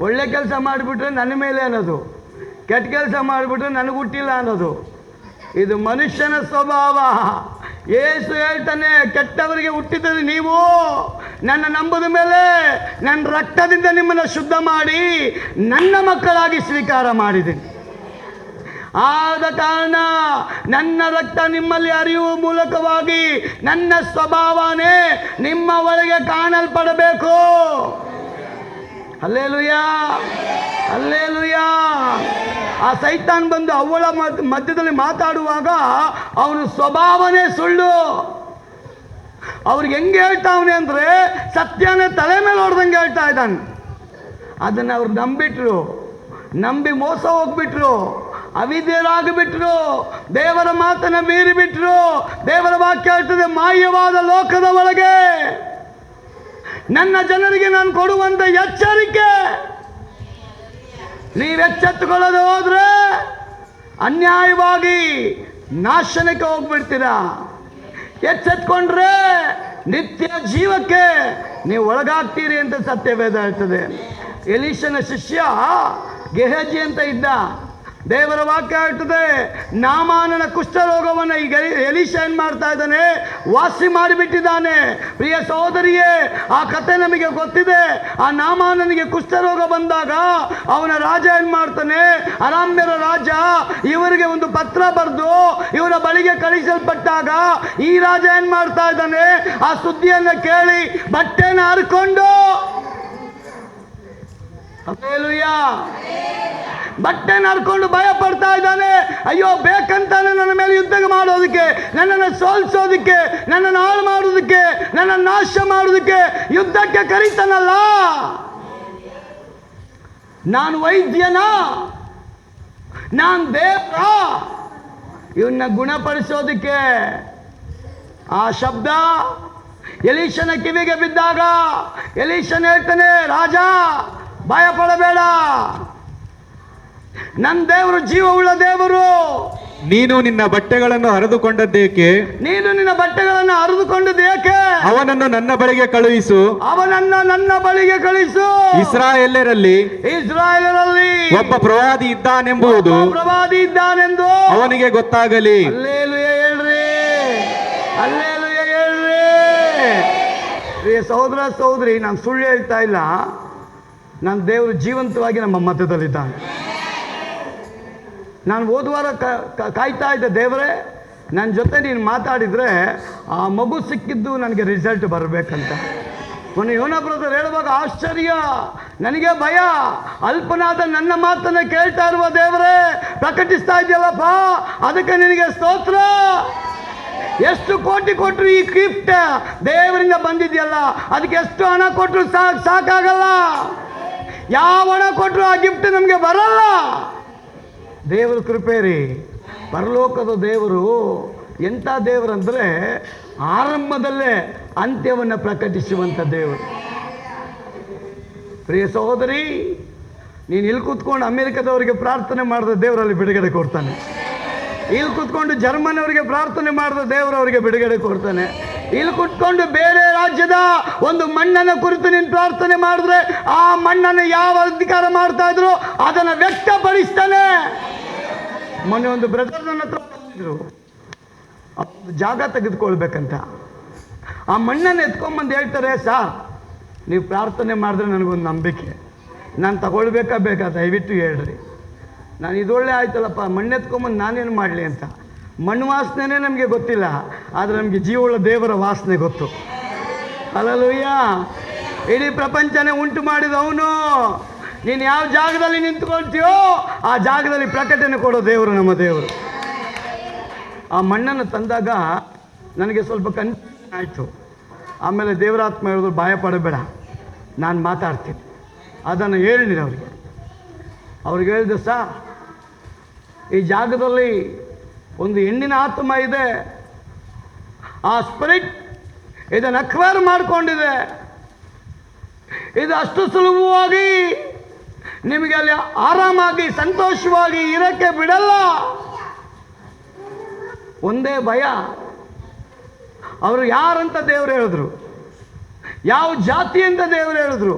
ಒಳ್ಳೆ ಕೆಲಸ ಮಾಡಿಬಿಟ್ರೆ ನನ್ನ ಮೇಲೆ ಅನ್ನೋದು, ಕೆಟ್ಟ ಕೆಲಸ ಮಾಡಿಬಿಟ್ರೆ ನನಗೆ ಹುಟ್ಟಿಲ್ಲ ಅನ್ನೋದು. ಇದು ಮನುಷ್ಯನ ಸ್ವಭಾವ. ಯೇಸು ಹೇಳ್ತಾನೆ, ಕೆಟ್ಟವರಿಗೆ ಹುಟ್ಟಿದರೆ ನೀವು ನನ್ನ ನಂಬದ ಮೇಲೆ ನನ್ನ ರಕ್ತದಿಂದ ನಿಮ್ಮನ್ನು ಶುದ್ಧ ಮಾಡಿ ನನ್ನ ಮಕ್ಕಳಾಗಿ ಸ್ವೀಕಾರ ಮಾಡಿದ್ದೀನಿ. ಆದ ಕಾರಣ ನನ್ನ ರಕ್ತ ನಿಮ್ಮಲ್ಲಿ ಹರಿಯುವ ಮೂಲಕವಾಗಿ ನನ್ನ ಸ್ವಭಾವನೇ ನಿಮ್ಮ ಒಳಗೆ ಕಾಣಲ್ಪಡಬೇಕು. Hallelujah, hallelujah. ಆ ಸೈತಾನ್ ಬಂದು ಅವಳ ಮಧ್ಯದಲ್ಲಿ ಮಾತಾಡುವಾಗ ಅವನ ಸ್ವಭಾವನೇ ಸುಳ್ಳು. ಅವ್ರಿಗೆ ಹೆಂಗೆ ಹೇಳ್ತಾವನೆ ಅಂದರೆ ಸತ್ಯನೇ ತಲೆ ಮೇಲೆ ಹೊಡೆದಂಗೆ ಹೇಳ್ತಾ ಇದ್ದಾನೆ. ಅದನ್ನು ಅವ್ರು ನಂಬಿ ಮೋಸ ಹೋಗ್ಬಿಟ್ರು, ಅವಿದ್ಯರಾಗಿಬಿಟ್ರು, ದೇವರ ಮಾತನ್ನು ಮೀರಿಬಿಟ್ರು. ದೇವರ ವಾಕ್ಯ ಹೇಳ್ತದೆ, ಮಾಯವಾದ ಲೋಕದ ಒಳಗೆ ನನ್ನ ಜನರಿಗೆ ನಾನು ಕೊಡುವಂತ ಎಚ್ಚರಿಕೆ, ನೀವು ಎಚ್ಚೆತ್ತುಕೊಳ್ಳದೆ ಹೋದ್ರೆ ಅನ್ಯಾಯವಾಗಿ ನಾಶನಕ್ಕೆ ಹೋಗ್ಬಿಡ್ತೀರಾ. ಎಚ್ಚೆತ್ಕೊಂಡ್ರೆ ನಿತ್ಯ ಜೀವಕ್ಕೆ ನೀವು ಒಳಗಾಗ್ತೀರಿ ಅಂತ ಸತ್ಯವೇದ ಹೇಳ್ತದೆ. ಎಲೀಷನ ಶಿಷ್ಯ ಗೆಹಜಿ ಅಂತ ಇದ್ದ. ದೇವರ ವಾಕ್ಯ ಹೇಳ್ತದೆ, ನಾಮಾನನ ಕುಷ್ಠರೋಗವನ್ನು ಈಗ ಎಲೀಷ ಏನ್ ಮಾಡ್ತಾ ಇದ್ದಾನೆ, ವಾಸಿ ಮಾಡಿಬಿಟ್ಟಿದ್ದಾನೆ. ಪ್ರಿಯ ಸಹೋದರಿಯೇ, ಆ ಕಥೆ ನಮಗೆ ಗೊತ್ತಿದೆ. ಆ ನಾಮಾನನಿಗೆ ಕುಷ್ಠರೋಗ ಬಂದಾಗ ಅವನ ರಾಜ ಏನ್ ಮಾಡ್ತಾನೆ, ಅರಾಮ್ಯರ ರಾಜ ಇವರಿಗೆ ಒಂದು ಪತ್ರ ಬರೆದು ಇವರ ಬಳಿಗೆ ಕಳಿಸಲ್ಪಟ್ಟಾಗ ಈ ರಾಜ ಏನ್ ಮಾಡ್ತಾ ಇದ್ದಾನೆ, ಆ ಸುದ್ದಿಯನ್ನು ಕೇಳಿ ಬಟ್ಟೆನ ಹರ್ಕೊಂಡು, ಹಲ್ಲೆಲೂಯಾ, ಬಟ್ಟೆ ನಡ್ಕೊಂಡು ಭಯ ಪಡ್ತಾ ಇದ್ದಾನೆ. ಅಯ್ಯೋ, ಬೇಕಂತಾನೆ ನನ್ನ ಮೇಲೆ ಯುದ್ಧ ಮಾಡೋದಕ್ಕೆ, ನನ್ನನ್ನು ಸೋಲಿಸೋದಕ್ಕೆ, ನನ್ನನ್ನು ಹಾಳು ಮಾಡೋದಕ್ಕೆ, ನನ್ನನ್ನು ನಾಶ ಮಾಡೋದಕ್ಕೆ ಯುದ್ಧಕ್ಕೆ ಕರೀತಾನಲ್ಲ. ನಾನು ವೈದ್ಯನ, ನಾನು ದೇವ್ರ, ಇವನ್ನ ಗುಣಪಡಿಸೋದಕ್ಕೆ. ಆ ಶಬ್ದ ಎಲೀಷನ ಕಿವಿಗೆ ಬಿದ್ದಾಗ ಎಲೀಷನ್ ಹೇಳ್ತಾನೆ, ರಾಜ ಭಯ ಪಡಬೇಡ, ನನ್ನ ದೇವರು ಜೀವವುಳ್ಳ ದೇವರು. ನೀನು ನಿನ್ನ ಬಟ್ಟೆಗಳನ್ನು ಹರಿದುಕೊಂಡದ್ದೇಕೆ? ನೀನು ನಿನ್ನ ಬಟ್ಟೆಗಳನ್ನು ಹರಿದುಕೊಂಡದ್ದೇಕೆ? ಅವನನ್ನು ನನ್ನ ಬಳಿಗೆ ಕಳುಹಿಸು, ಅವನನ್ನು ನನ್ನ ಬಳಿಗೆ ಕಳಿಸು. ಇಸ್ರಾಯೇಲರಲ್ಲಿ ಒಬ್ಬ ಪ್ರವಾದಿ ಇದ್ದಾನೆಂದು ಅವನಿಗೆ ಗೊತ್ತಾಗಲಿ. ಹಲ್ಲೆಲೂಯಾ ಹೇಳ್ರಿ, ಹಲ್ಲೆಲೂಯಾ ಹೇಳ್ರಿ. ಸಹೋದರ ಸಹೋದರಿ, ನಾನು ಸುಳ್ಳು ಹೇಳ್ತಾ ಇಲ್ಲ. ನನ್ನ ದೇವರು ಜೀವಂತವಾಗಿ ನಮ್ಮ ಮಧ್ಯದಲ್ಲಿದ್ದಾನೆ. ನಾನು ಹೋದ ವಾರ ಕಾಯ್ತಾ ಇದ್ದೆ, ದೇವರೇ ನನ್ನ ಜೊತೆ ನೀನು ಮಾತಾಡಿದರೆ ಆ ಮಗು ಸಿಕ್ಕಿದ್ದು ನನಗೆ ರಿಸಲ್ಟ್ ಬರಬೇಕಂತ. ಮೊನ್ನೆ ಯೋನ ಬ್ರದರ್ ಹೇಳುವಾಗ ಆಶ್ಚರ್ಯ, ನನಗೆ ಭಯ. ಅಲ್ಪನಾದ ನನ್ನ ಮಾತನ್ನ ಕೇಳ್ತಾ ಇರುವ ದೇವರೇ, ಪ್ರಕಟಿಸ್ತಾ ಇದೆಯಲ್ಲಪ್ಪ, ಅದಕ್ಕೆ ನಿನಗೆ ಸ್ತೋತ್ರ. ಎಷ್ಟು ಕೋಟಿ ಕೊಟ್ಟರು ಈ ಗಿಫ್ಟ್ ದೇವರಿಂದ ಬಂದಿದೆಯಲ್ಲ, ಅದಕ್ಕೆ ಎಷ್ಟು ಹಣ ಕೊಟ್ಟರು ಸಾಕಾಗಲ್ಲ. ಯಾವ ಹಣ ಕೊಟ್ಟರು ಆ ಗಿಫ್ಟ್ ನಮಗೆ ಬರಲ್ಲ. ದೇವರ ಕೃಪೆ ರೀ. ಪರಲೋಕದ ದೇವರು ಎಂಥ ದೇವರಂದ್ರೆ ಆರಂಭದಲ್ಲೇ ಅಂತ್ಯವನ್ನು ಪ್ರಕಟಿಸುವಂಥ ದೇವರು. ಪ್ರಿಯ ಸಹೋದರಿ, ನೀನು ಇಲ್ಲಿ ಕೂತ್ಕೊಂಡು ಅಮೆರಿಕದವರಿಗೆ ಪ್ರಾರ್ಥನೆ ಮಾಡಿದ ದೇವರಲ್ಲಿ ಬಿಡುಗಡೆ ಕೊಡ್ತಾನೆ. ಇಲ್ಲಿ ಕೂತ್ಕೊಂಡು ಜರ್ಮನ್ ಅವರಿಗೆ ಪ್ರಾರ್ಥನೆ ಮಾಡಿದ ದೇವರು ಅವರಿಗೆ ಬಿಡುಗಡೆ ಕೊಡ್ತಾನೆ. ಇಲ್ಲಿ ಕೂತ್ಕೊಂಡು ಬೇರೆ ರಾಜ್ಯದ ಒಂದು ಮಣ್ಣನ್ನು ಕುರಿತು ನೀನು ಪ್ರಾರ್ಥನೆ ಮಾಡಿದ್ರೆ ಆ ಮಣ್ಣನ್ನು ಯಾವ ಅಧಿಕಾರ ಮಾಡ್ತಾ ಇದ್ರು ಅದನ್ನು ವ್ಯಕ್ತಪಡಿಸ್ತಾನೆ. ಮೊನ್ನೆ ಒಂದು ಬ್ರದರ್ ನನ್ನ ಹತ್ರ ಬಂದಿದ್ರು, ಜಾಗ ತೆಗೆದುಕೊಳ್ಬೇಕಂತ. ಆ ಮಣ್ಣನ್ನು ಎತ್ಕೊಂಬಂದು ಹೇಳ್ತಾರೆ, ಸಾರ್ ನೀವು ಪ್ರಾರ್ಥನೆ ಮಾಡಿದ್ರೆ ನನಗೊಂದು ನಂಬಿಕೆ, ನಾನು ತಗೊಳ್ಬೇಕಾ ಬೇಕಾ ದಯವಿಟ್ಟು ಹೇಳ್ರಿ. ನಾನು ಇದೊಳ್ಳೆ ಆಯ್ತಲ್ಲಪ್ಪ, ಮಣ್ಣು ಎತ್ಕೊಂಬಂದು ನಾನೇನು ಮಾಡಲಿ ಅಂತ. ಮಣ್ಣು ವಾಸನೆನೇ ನಮಗೆ ಗೊತ್ತಿಲ್ಲ, ಆದರೆ ನಮಗೆ ಜೀವವುಳ್ಳ ದೇವರ ವಾಸನೆ ಗೊತ್ತು. ಹಲ್ಲೆಲೂಯಾ. ಇಡೀ ಪ್ರಪಂಚನೇ ಉಂಟು ಮಾಡಿದವನು. ನೀನು ಯಾವ ಜಾಗದಲ್ಲಿ ನಿಂತ್ಕೊಳ್ತೀಯೋ ಆ ಜಾಗದಲ್ಲಿ ಪ್ರಕಟಣೆ ಕೊಡೋ ದೇವರು ನಮ್ಮ ದೇವರು. ಆ ಮಣ್ಣನ್ನು ತಂದಾಗ ನನಗೆ ಸ್ವಲ್ಪ ಕನ್ಫ್ಯೂಷನ್ ಆಯಿತು. ಆಮೇಲೆ ದೇವರಾತ್ಮ ಹೇಳಿದ್ರು, ಭಯ ಪಡಬೇಡ, ನಾನು ಮಾತಾಡ್ತೀನಿ. ಅದನ್ನು ಹೇಳಿನಿ ಅವ್ರಿಗೆ ಹೇಳಿದೆ, ಸರ್ ಈ ಜಾಗದಲ್ಲಿ ಒಂದು ಹೆಣ್ಣಿನ ಆತ್ಮ ಇದೆ, ಆ ಸ್ಪಿರಿಟ್ ಇದನ್ನು ಅಕ್ವೈರ್ ಮಾಡಿಕೊಂಡಿದೆ. ಇದು ಅಷ್ಟು ಸುಲಭವಾಗಿ ನಿಮಗೆ ಅಲ್ಲಿ ಆರಾಮಾಗಿ ಸಂತೋಷವಾಗಿ ಇರೋಕ್ಕೆ ಬಿಡಲ್ಲ. ಒಂದೇ ಭಯ, ಅವರು ಯಾರಂತ ದೇವರು ಹೇಳಿದ್ರು, ಯಾವ ಜಾತಿ ಅಂತ ದೇವರು ಹೇಳಿದ್ರು,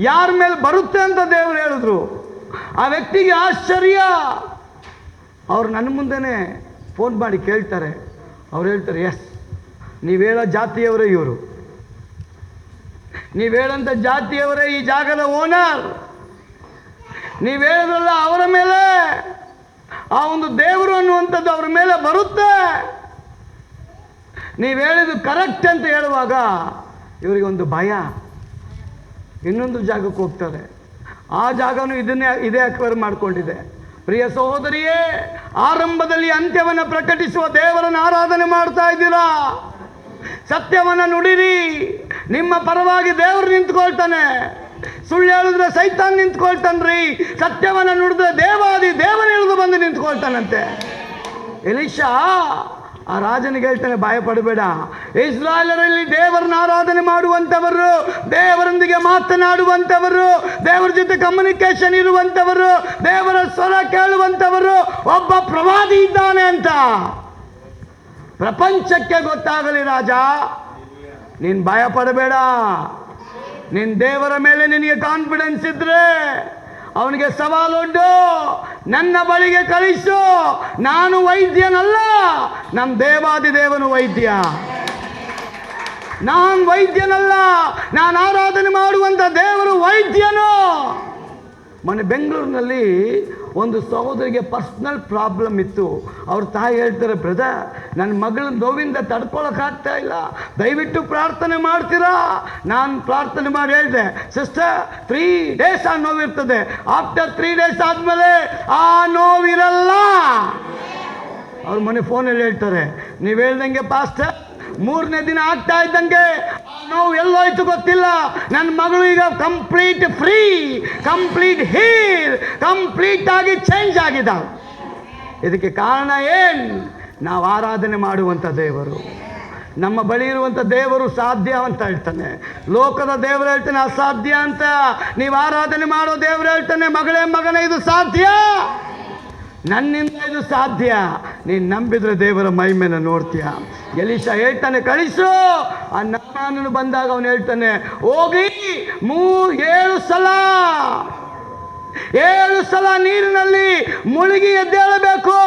ಯಾರ ಮೇಲೆ ಬರುತ್ತೆ ಅಂತ ದೇವರು ಹೇಳಿದ್ರು. ಆ ವ್ಯಕ್ತಿಗೆ ಆಶ್ಚರ್ಯ. ಅವ್ರು ನನ್ನ ಮುಂದೆನೇ ಫೋನ್ ಮಾಡಿ ಕೇಳ್ತಾರೆ. ಅವ್ರು ಹೇಳ್ತಾರೆ, ಎಸ್ ನೀವು ಹೇಳೋ ಜಾತಿಯವರೇ ಇವರು, ನೀವು ಹೇಳಂಥ ಜಾತಿಯವರೇ ಈ ಜಾಗದ ಓನರ್. ನೀವು ಹೇಳಿದ್ರಲ್ಲ ಅವರ ಮೇಲೆ ಆ ಒಂದು ದೇವರು ಅನ್ನುವಂಥದ್ದು ಅವ್ರ ಮೇಲೆ ಬರುತ್ತೆ. ನೀವು ಹೇಳಿದ್ದು ಕರೆಕ್ಟ್ ಅಂತ ಹೇಳುವಾಗ ಇವರಿಗೆ ಒಂದು ಭಯ. ಇನ್ನೊಂದು ಜಾಗಕ್ಕೆ ಹೋಗ್ತಾರೆ, ಆ ಜಾಗನೂ ಇದೇ ಅಕ್ವೈರ್ ಮಾಡಿಕೊಂಡಿದೆ. ಪ್ರಿಯ ಸಹೋದರಿಯೇ, ಆರಂಭದಲ್ಲಿ ಅಂತ್ಯವನ್ನು ಪ್ರಕಟಿಸುವ ದೇವರನ್ನು ಆರಾಧನೆ ಮಾಡ್ತಾ ಇದ್ದೀರಾ. ಸತ್ಯವನ್ನು ನುಡಿರಿ. ನಿಮ್ಮ ಪರವಾಗಿ ದೇವರು ನಿಂತ್ಕೊಳ್ತಾನೆ. ಸುಳ್ಳು ಹೇಳಿದ್ರೆ ಸೈತಾನ್ ನಿಂತ್ಕೊಳ್ತಾನ್ರಿ. ಸತ್ಯವನ್ನು ನುಡಿದ್ರೆ ದೇವಾದಿ ದೇವನ ಇಳಿದು ಬಂದು ನಿಂತ್ಕೊಳ್ತಾನಂತೆ. ಎಲೀಷಾ ಆ ರಾಜನಿಗೆ ಹೇಳ್ತಾನೆ, ಭಯ ಪಡಬೇಡ. ಇಸ್ರಾಯೇಲರಲ್ಲಿ ದೇವರನ್ನ ಆರಾಧನೆ ಮಾಡುವಂಥವರು, ದೇವರೊಂದಿಗೆ ಮಾತನಾಡುವಂಥವರು, ದೇವರ ಜೊತೆ ಕಮ್ಯುನಿಕೇಶನ್ ಇರುವಂಥವರು, ದೇವರ ಸ್ವರ ಕೇಳುವಂಥವರು ಒಬ್ಬ ಪ್ರವಾದಿ ಇದ್ದಾನೆ ಅಂತ ಪ್ರಪಂಚಕ್ಕೆ ಗೊತ್ತಾಗಲಿ. ರಾಜ, ನೀನು ಭಯ ಪಡಬೇಡ. ನಿನ್ನ ದೇವರ ಮೇಲೆ ನಿನಗೆ ಕಾನ್ಫಿಡೆನ್ಸ್ ಇದ್ರೆ ಅವನಿಗೆ ಸವಾಲುಂಟು, ನನ್ನ ಬಳಿಗೆ ಕಳಿಸು. ನಾನು ವೈದ್ಯನಲ್ಲ, ನಮ್ಮ ದೇವಾದಿ ದೇವನು ವೈದ್ಯ. ನಾನು ವೈದ್ಯನಲ್ಲ, ನಾನು ಆರಾಧನೆ ಮಾಡುವಂಥ ದೇವರು ವೈದ್ಯನು. ಮೊನ್ನೆ ಬೆಂಗಳೂರಿನಲ್ಲಿ ಒಂದು ಸಹೋದರಿಗೆ ಪರ್ಸ್ನಲ್ ಪ್ರಾಬ್ಲಮ್ ಇತ್ತು. ಅವ್ರ ತಾಯಿ ಹೇಳ್ತಾರೆ, ಬ್ರದರ್ ನನ್ನ ಮಗಳ ನೋವಿಂದ ತಡ್ಕೊಳಕ್ಕಾಗ್ತಾ ಇಲ್ಲ, ದಯವಿಟ್ಟು ಪ್ರಾರ್ಥನೆ ಮಾಡ್ತೀರಾ? ನಾನು ಪ್ರಾರ್ಥನೆ ಮಾಡಿ ಹೇಳಿದೆ, ಸಿಸ್ಟರ್ 3 days ಆ ನೋವಿರ್ತದೆ. ಆಫ್ಟರ್ 3 days ಆದಮೇಲೆ ಆ ನೋವಿರಲ್ಲ. ಅವ್ರ ಮನೆ ಫೋನಲ್ಲಿ ಹೇಳ್ತಾರೆ, ನೀವು ಹೇಳ್ದಂಗೆ ಪಾಸ್ಟರ್ 3ನೇ ದಿನ ಆಗ್ತಾ ಇದ್ದಂಗೆ ನೋವು ಎಲ್ಲೋಯ್ತು ಗೊತ್ತಿಲ್ಲ, ನನ್ನ ಮಗಳು ಈಗ complete free, complete heal, complete ಆಗಿ ಚೇಂಜ್ ಆಗಿದ್ದಾಳೆ. ಇದಕ್ಕೆ ಕಾರಣ ಏನು? ನಾವು ಆರಾಧನೆ ಮಾಡುವಂಥ ದೇವರು. ನಮ್ಮ ಬಳಿ ಇರುವಂಥ ದೇವರು ಸಾಧ್ಯ ಅಂತ ಹೇಳ್ತಾನೆ. ಲೋಕದ ದೇವರು ಹೇಳ್ತಾನೆ ಅಸಾಧ್ಯ ಅಂತ. ನೀವು ಆರಾಧನೆ ಮಾಡೋ ದೇವರು ಹೇಳ್ತಾನೆ, ಮಗಳೇ ಮಗನೇ ಇದು ಸಾಧ್ಯ, ನನ್ನಿಂದ ಇದು ಸಾಧ್ಯ. ನೀನು ನಂಬಿದ್ರೆ ದೇವರ ಮಹಿಮೆನ ನೋಡ್ತೀಯ. ಎಲೀಷಾ ಹೇಳ್ತಾನೆ, ಕಳಿಸು. ಆ ನಾಮಾನನು ಬಂದಾಗ ಅವನು ಹೇಳ್ತಾನೆ, ಹೋಗಿ 7 ಸಲ ನೀರಿನಲ್ಲಿ ಮುಳುಗಿ ಎದ್ದೇಳಬೇಕು.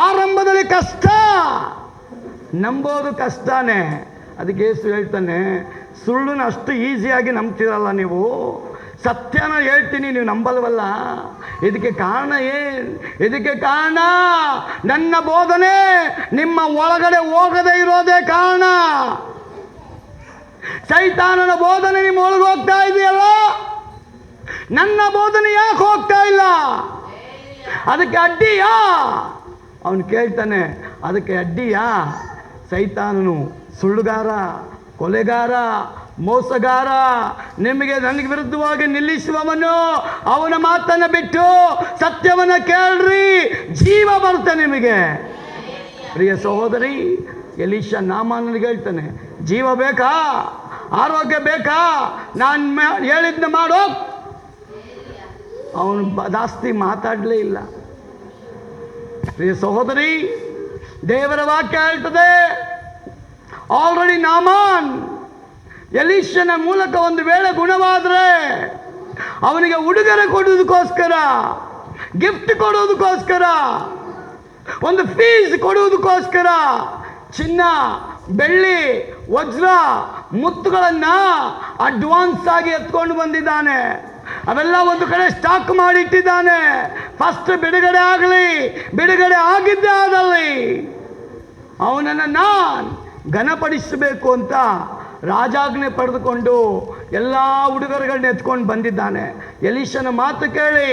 ಆರಂಭದಲ್ಲಿ ಕಷ್ಟ, ನಂಬೋದು ಕಷ್ಟನೇ. ಅದಕ್ಕೆ ಯೇಸು ಹೇಳ್ತಾನೆ, ಸುಳ್ಳನ್ನು ಅಷ್ಟು ಈಸಿಯಾಗಿ ನಂಬ್ತಿರಲ್ಲ ನೀವು, ಸತ್ಯನ ಹೇಳ್ತೀನಿ ನೀವು ನಂಬಲ್ವಲ್ಲ. ಇದಕ್ಕೆ ಕಾರಣ ಏನು? ಇದಕ್ಕೆ ಕಾರಣ ನನ್ನ ಬೋಧನೆ ನಿಮ್ಮ ಒಳಗಡೆ ಹೋಗದೇ ಇರೋದೇ ಕಾರಣ. ಸೈತಾನನ ಬೋಧನೆ ನಿಮ್ಮ ಒಳಗೆ ಹೋಗ್ತಾ ಇದೆಯಲ್ಲ, ನನ್ನ ಬೋಧನೆ ಯಾಕೆ ಹೋಗ್ತಾ ಇಲ್ಲ? ಅದಕ್ಕೆ ಅಡ್ಡಿಯಾ? ಅವನು ಕೇಳ್ತಾನೆ, ಅದಕ್ಕೆ ಅಡ್ಡಿಯಾ? ಸೈತಾನನು ಸುಳ್ಳುಗಾರ, ಕೊಲೆಗಾರ, ಮೋಸಗಾರ, ನನಗೆ ವಿರುದ್ಧವಾಗಿ ನಿಲ್ಲಿಸುವವನು. ಅವನ ಮಾತನ್ನು ಬಿಟ್ಟು ಸತ್ಯವನ್ನು ಕೇಳ್ರಿ, ಜೀವ ಬರುತ್ತೆ ನಿಮಗೆ. ಪ್ರಿಯ ಸಹೋದರಿ, ಎಲೀಷ ನಾಮಾನನಿಗೆ ಹೇಳ್ತಾನೆ, ಜೀವ ಬೇಕಾ, ಆರೋಗ್ಯ ಬೇಕಾ, ನಾನು ಹೇಳಿದ್ನ ಮಾಡೋ. ಅವನು ಜಾಸ್ತಿ ಮಾತಾಡಲೇ ಇಲ್ಲ. ಪ್ರಿಯ ಸಹೋದರಿ, ದೇವರ ವಾಕ್ಯ ಹೇಳ್ತದೆ, ಆಲ್ರೆಡಿ ನಾಮಾನ್ ಎಲೀಷನ ಮೂಲಕ ಒಂದು ವೇಳೆ ಗುಣವಾದರೆ ಅವನಿಗೆ ಉಡುಗೊರೆ ಕೊಡುವುದಕ್ಕೋಸ್ಕರ, ಗಿಫ್ಟ್ ಕೊಡುವುದಕ್ಕೋಸ್ಕರ, ಒಂದು ಫೀಸ್ ಕೊಡುವುದಕ್ಕೋಸ್ಕರ ಚಿನ್ನ, ಬೆಳ್ಳಿ, ವಜ್ರ, ಮುತ್ತುಗಳನ್ನು ಅಡ್ವಾನ್ಸ್ ಆಗಿ ಎತ್ಕೊಂಡು ಬಂದಿದ್ದಾನೆ. ಅವೆಲ್ಲ ಒಂದು ಕಡೆ ಸ್ಟಾಕ್ ಮಾಡಿಟ್ಟಿದ್ದಾನೆ. ಫಸ್ಟ್ ಬಿಡುಗಡೆ ಆಗಲಿ, ಬಿಡುಗಡೆ ಆಗಿದ್ದೇ ಆದಲ್ಲಿ ಅವನನ್ನು ನಾನು ಘನಪಡಿಸಬೇಕು ಅಂತ ರಾಜಾಜ್ಞೆ ಪಡೆದುಕೊಂಡು ಎಲ್ಲ ಉಡುಗೊರೆಗಳನ್ನ ಎತ್ಕೊಂಡು ಬಂದಿದ್ದಾನೆ. ಎಲೀಷನ ಮಾತು ಕೇಳಿ